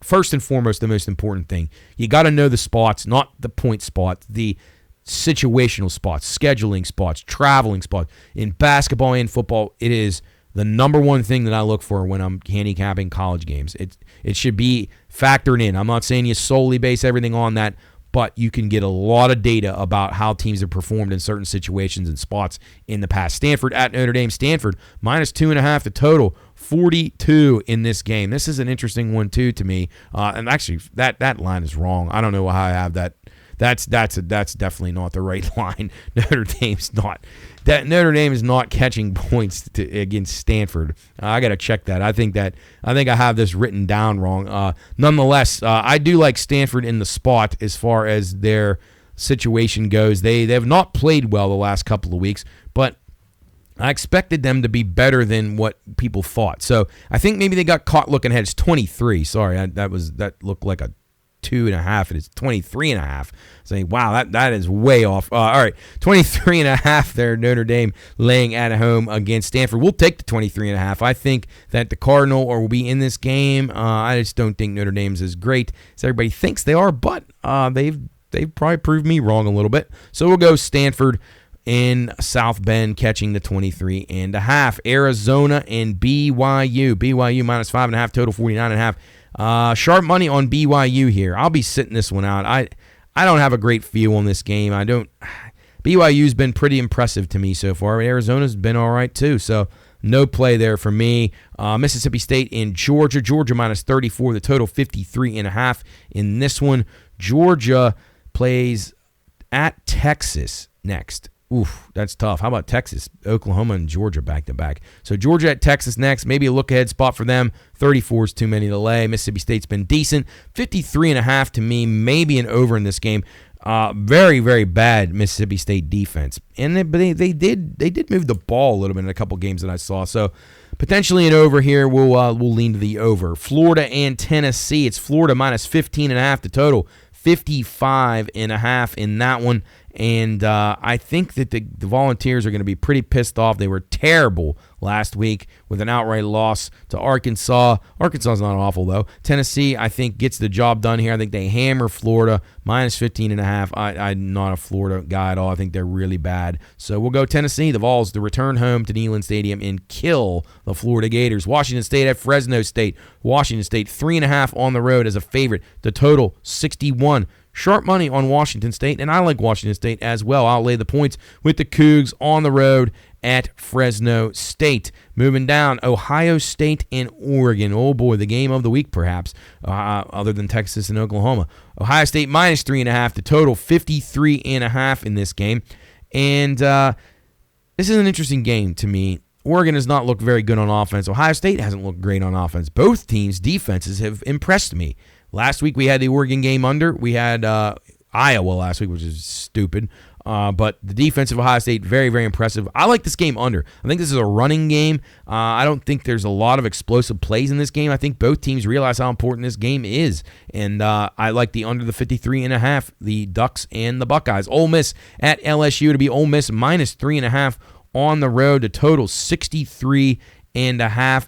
first and foremost the most important thing. You got to know the spots, not the point spots, the situational spots, scheduling spots, traveling spots. In basketball and football, it is the number one thing that I look for when I'm handicapping college games. It should be factored in. I'm not saying you solely base everything on that, but you can get a lot of data about how teams have performed in certain situations and spots in the past. Stanford at Notre Dame. Stanford minus 2.5 the total, 42 in this game. This is an interesting one too to me. And actually, that line is wrong. I don't know how I have that. That's definitely not the right line. Notre Dame is not catching points against Stanford. I got to check that. I think I have this written down wrong. Nonetheless, I do like Stanford in the spot as far as their situation goes. They have not played well the last couple of weeks, but I expected them to be better than what people thought. So I think maybe they got caught looking ahead. It's 23. Sorry, that looked like a 2.5. It is 23.5. Saying, wow, that is way off. All right, 23.5 there, Notre Dame laying at home against Stanford. We'll take the 23.5. I think that the Cardinal will be in this game. I just don't think Notre Dame's as great as everybody thinks they are, but they've probably proved me wrong a little bit. So we'll go Stanford in South Bend catching the 23.5. Arizona and BYU. BYU minus 5.5, total 49.5. Sharp money on BYU here. I'll be sitting this one out. I don't have a great feel on this game. BYU's been pretty impressive to me so far. Arizona's been all right too. So no play there for me. Mississippi State in Georgia. Georgia minus 34. The total 53.5 in this one. Georgia plays at Texas next. Oof, that's tough. How about Texas, Oklahoma, and Georgia back-to-back? So Georgia at Texas next. Maybe a look-ahead spot for them. 34 is too many to lay. Mississippi State's been decent. 53.5 to me, maybe an over in this game. Very, very bad Mississippi State defense. And they did move the ball a little bit in a couple games that I saw. So potentially an over here. We'll lean to the over. Florida and Tennessee. It's Florida minus 15.5 the total. 55.5 in that one. And I think that the Volunteers are going to be pretty pissed off. They were terrible last week with an outright loss to Arkansas. Arkansas is not awful, though. Tennessee, I think, gets the job done here. I think they hammer Florida, minus 15.5. I'm not a Florida guy at all. I think they're really bad. So we'll go Tennessee. The Vols to return home to Neyland Stadium and kill the Florida Gators. Washington State at Fresno State. Washington State, 3.5 on the road as a favorite. The total, 61. Sharp money on Washington State, and I like Washington State as well. I'll lay the points with the Cougs on the road at Fresno State. Moving down, Ohio State and Oregon. Oh boy, the game of the week perhaps, other than Texas and Oklahoma. Ohio State minus 3.5, the total 53.5 in this game. And this is an interesting game to me. Oregon has not looked very good on offense. Ohio State hasn't looked great on offense. Both teams' defenses have impressed me. Last week we had the Oregon game under. We had Iowa last week, which is stupid. But the defense of Ohio State, very, very impressive. I like this game under. I think this is a running game. I don't think there's a lot of explosive plays in this game. I think both teams realize how important this game is. And I like the under the 53.5, the Ducks and the Buckeyes. Ole Miss at LSU to be Ole Miss minus 3.5 on the road. The total 63.5.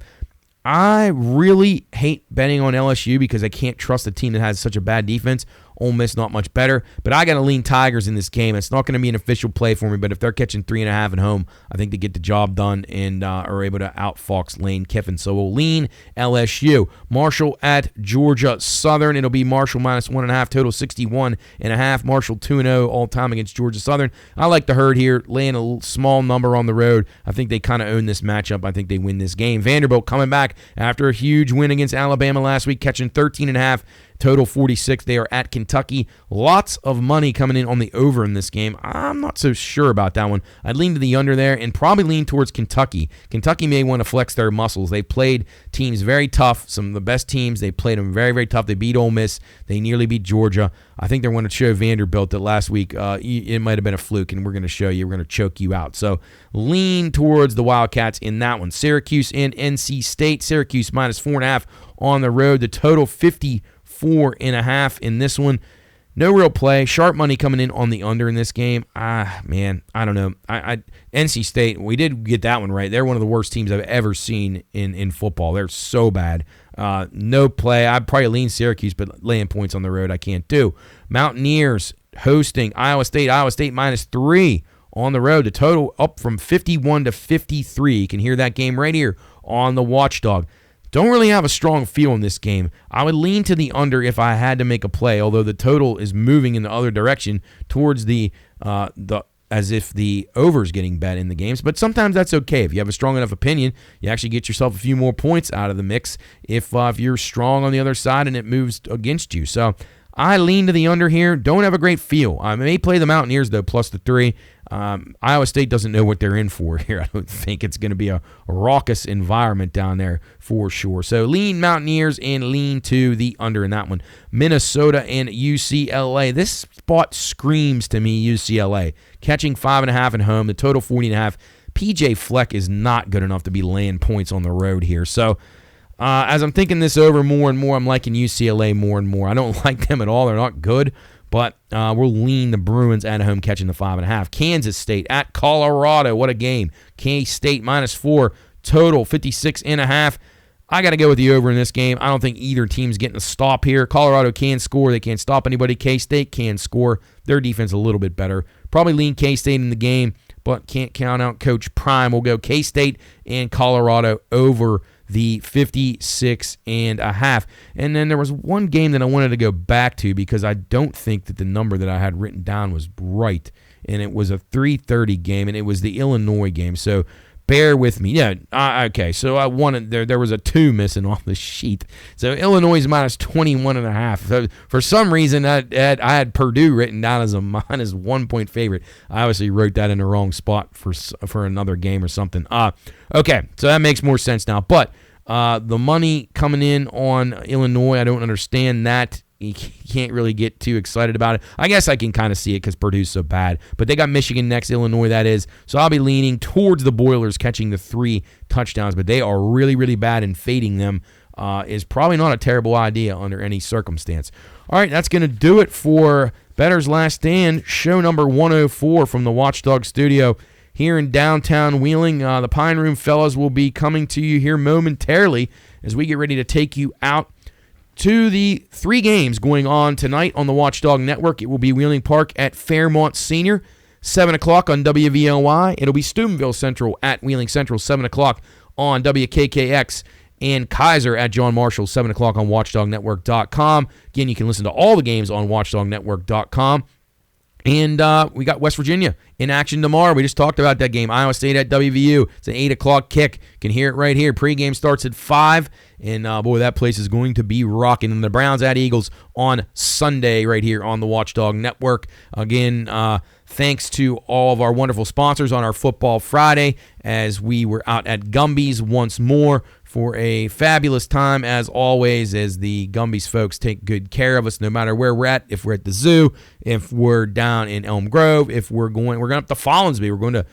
I really hate betting on LSU because I can't trust a team that has such a bad defense. Ole Miss not much better, but I got to lean Tigers in this game. It's not going to be an official play for me, but if they're catching 3.5 at home, I think they get the job done and are able to outfox Lane Kiffin. So we'll lean LSU. Marshall at Georgia Southern. It'll be Marshall minus 1.5, total 61.5. Marshall 2-0 all time against Georgia Southern. I like the herd here, laying a small number on the road. I think they kind of own this matchup. I think they win this game. Vanderbilt coming back after a huge win against Alabama last week, catching 13.5. Total 46. They are at Kentucky. Lots of money coming in on the over in this game. I'm not so sure about that one. I'd lean to the under there and probably lean towards Kentucky. Kentucky may want to flex their muscles. They played teams very tough, some of the best teams. They played them very, very tough. They beat Ole Miss. They nearly beat Georgia. I think they're going to show Vanderbilt that last week it might have been a fluke, and we're going to show you. We're going to choke you out. So lean towards the Wildcats in that one. Syracuse and NC State. Syracuse minus 4.5 on the road. The total 54. 54.5 in this one. No real play. Sharp money coming in on the under in this game. Man, I don't know. NC State, we did get that one right. They're one of the worst teams I've ever seen in football. They're so bad. No play. I'd probably lean Syracuse, but laying points on the road I can't do. Mountaineers hosting Iowa State. Iowa State -3 on the road. The total up from 51 to 53. You can hear that game right here on the Watchdog. Don't really have a strong feel in this game. I would lean to the under if I had to make a play, although the total is moving in the other direction towards the as if the over is getting bet in the games. But sometimes that's okay. If you have a strong enough opinion, you actually get yourself a few more points out of the mix if you're strong on the other side and it moves against you. So I lean to the under here. Don't have a great feel. I may play the Mountaineers, though, plus the 3. Iowa State doesn't know what they're in for here. I don't think it's going to be a raucous environment down there for sure. So lean Mountaineers and lean to the under in that one. Minnesota and UCLA. This spot screams to me UCLA. Catching 5.5 at home. The total 40.5. PJ Fleck is not good enough to be laying points on the road here. So as I'm thinking this over more and more, I'm liking UCLA more and more. I don't like them at all. They're not good. But we'll lean the Bruins at home catching the 5.5. Kansas State at Colorado. What a game. K-State -4. Total 56.5. I got to go with the over in this game. I don't think either team's getting a stop here. Colorado can score. They can't stop anybody. K-State can score. Their defense a little bit better. Probably lean K-State in the game, but can't count out Coach Prime. We'll go K-State and Colorado over the 56.5. And then there was one game that I wanted to go back to because I don't think that the number that I had written down was right. And it was a 3:30 game, and it was the Illinois game. So bear with me. Yeah, okay. So I wanted there was a 2 missing off the sheet. So Illinois is -21.5. So for some reason, I had Purdue written down as a -1 point favorite. I obviously wrote that in the wrong spot for another game or something. Okay, so that makes more sense now. But the money coming in on Illinois, I don't understand that. You can't really get too excited about it. I guess I can kind of see it because Purdue's so bad. But they got Michigan next, Illinois that is. So I'll be leaning towards the Boilers catching the 3 touchdowns. But they are really, really bad, and fading them is probably not a terrible idea under any circumstance. All right, that's going to do it for Bettor's Last Stand, show number 104 from the Watchdog Studio here in downtown Wheeling. The Pine Room fellas will be coming to you here momentarily as we get ready to take you out to the 3 games going on tonight on the Watchdog Network. It will be Wheeling Park at Fairmont Senior, 7 o'clock on WVLY. It'll be Steubenville Central at Wheeling Central, 7 o'clock on WKKX, and Kaiser at John Marshall, 7 o'clock on WatchdogNetwork.com. Again, you can listen to all the games on WatchdogNetwork.com. And we got West Virginia in action tomorrow. We just talked about that game. Iowa State at WVU. It's an 8 o'clock kick. You can hear it right here. Pregame starts at 5. And, boy, that place is going to be rocking. And the Browns at Eagles on Sunday right here on the Watchdog Network. Again, thanks to all of our wonderful sponsors on our Football Friday as we were out at Gumby's once more for a fabulous time, as always, as the Gumby's folks take good care of us no matter where we're at. If we're at the zoo, if we're down in Elm Grove, if we're going up to Follinsby, we're going to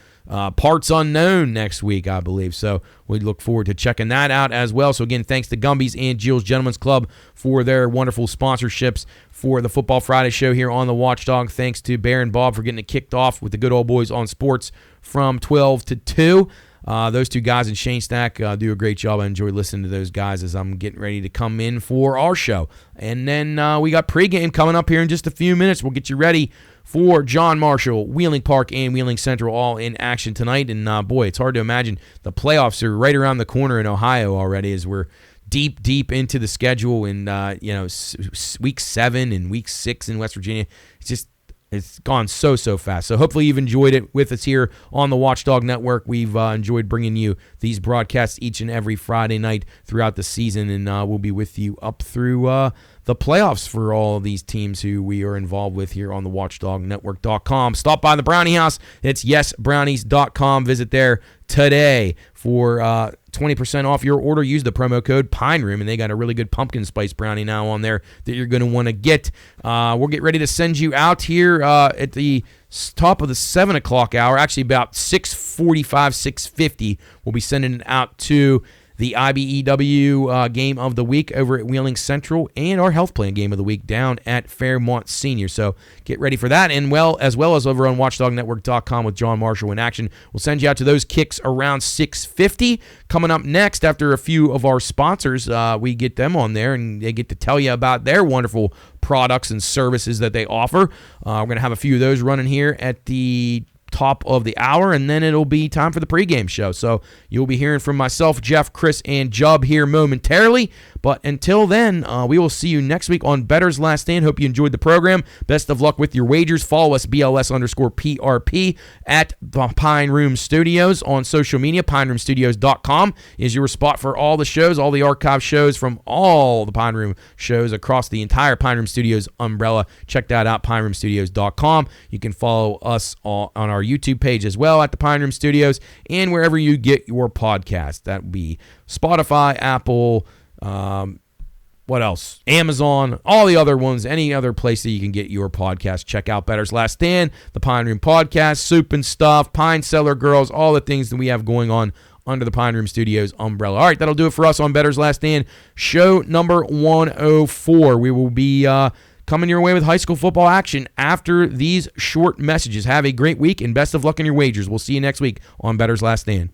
Parts Unknown next week, I believe. So we look forward to checking that out as well. So again, thanks to Gumby's and Jill's Gentlemen's Club for their wonderful sponsorships for the Football Friday show here on the Watchdog. Thanks to Bear and Bob for getting it kicked off with the good old boys on sports from 12 to 2. Those 2 guys and Shane Stack do a great job. I enjoy listening to those guys as I'm getting ready to come in for our show. And then we got pregame coming up here in just a few minutes. We'll get you ready for John Marshall, Wheeling Park, and Wheeling Central all in action tonight. And, boy, it's hard to imagine the playoffs are right around the corner in Ohio already as we're deep into the schedule in, week 7 and week 6 in West Virginia. It's gone so fast. So hopefully you've enjoyed it with us here on the Watchdog Network. We've enjoyed bringing you these broadcasts each and every Friday night throughout the season, and we'll be with you up through the playoffs for all of these teams who we are involved with here on the WatchdogNetwork.com. Stop by the Brownie House. It's yesbrownies.com. Visit there today for 20% off your order. Use the promo code Pine Room, and they got a really good pumpkin spice brownie now on there that you're going to want to get. We'll get ready to send you out here at the top of the 7 o'clock hour, actually about 6:45, 6:50. We'll be sending it out to the IBEW game of the week over at Wheeling Central, and our health plan game of the week down at Fairmont Senior. So get ready for that, and as well as over on WatchdogNetwork.com with John Marshall in action. We'll send you out to those kicks around 6:50. Coming up next, after a few of our sponsors, we get them on there, and they get to tell you about their wonderful products and services that they offer. We're going to have a few of those running here at the top of the hour, and then it'll be time for the pregame show. So you'll be hearing from myself, Jeff, Chris, and Jub here momentarily. But until then, we will see you next week on Bettor's Last Stand. Hope you enjoyed the program. Best of luck with your wagers. Follow us, BLS_PRP, at the Pine Room Studios on social media. PineRoomStudios.com is your spot for all the shows, all the archive shows from all the Pine Room shows across the entire Pine Room Studios umbrella. Check that out, PineRoomStudios.com. You can follow us on our YouTube page as well at the Pine Room Studios, and wherever you get your podcast. That would be Spotify, Apple, what else? Amazon, all the other ones, any other place that you can get your podcast. Check out Bettor's Last Stand, the Pine Room Podcast, Soup and Stuff, Pine Cellar Girls, all the things that we have going on under the Pine Room Studios umbrella. All right, that'll do it for us on Bettor's Last Stand, show number 104. We will be coming your way with high school football action after these short messages. Have a great week, and best of luck in your wagers. We'll see you next week on Bettor's Last Stand.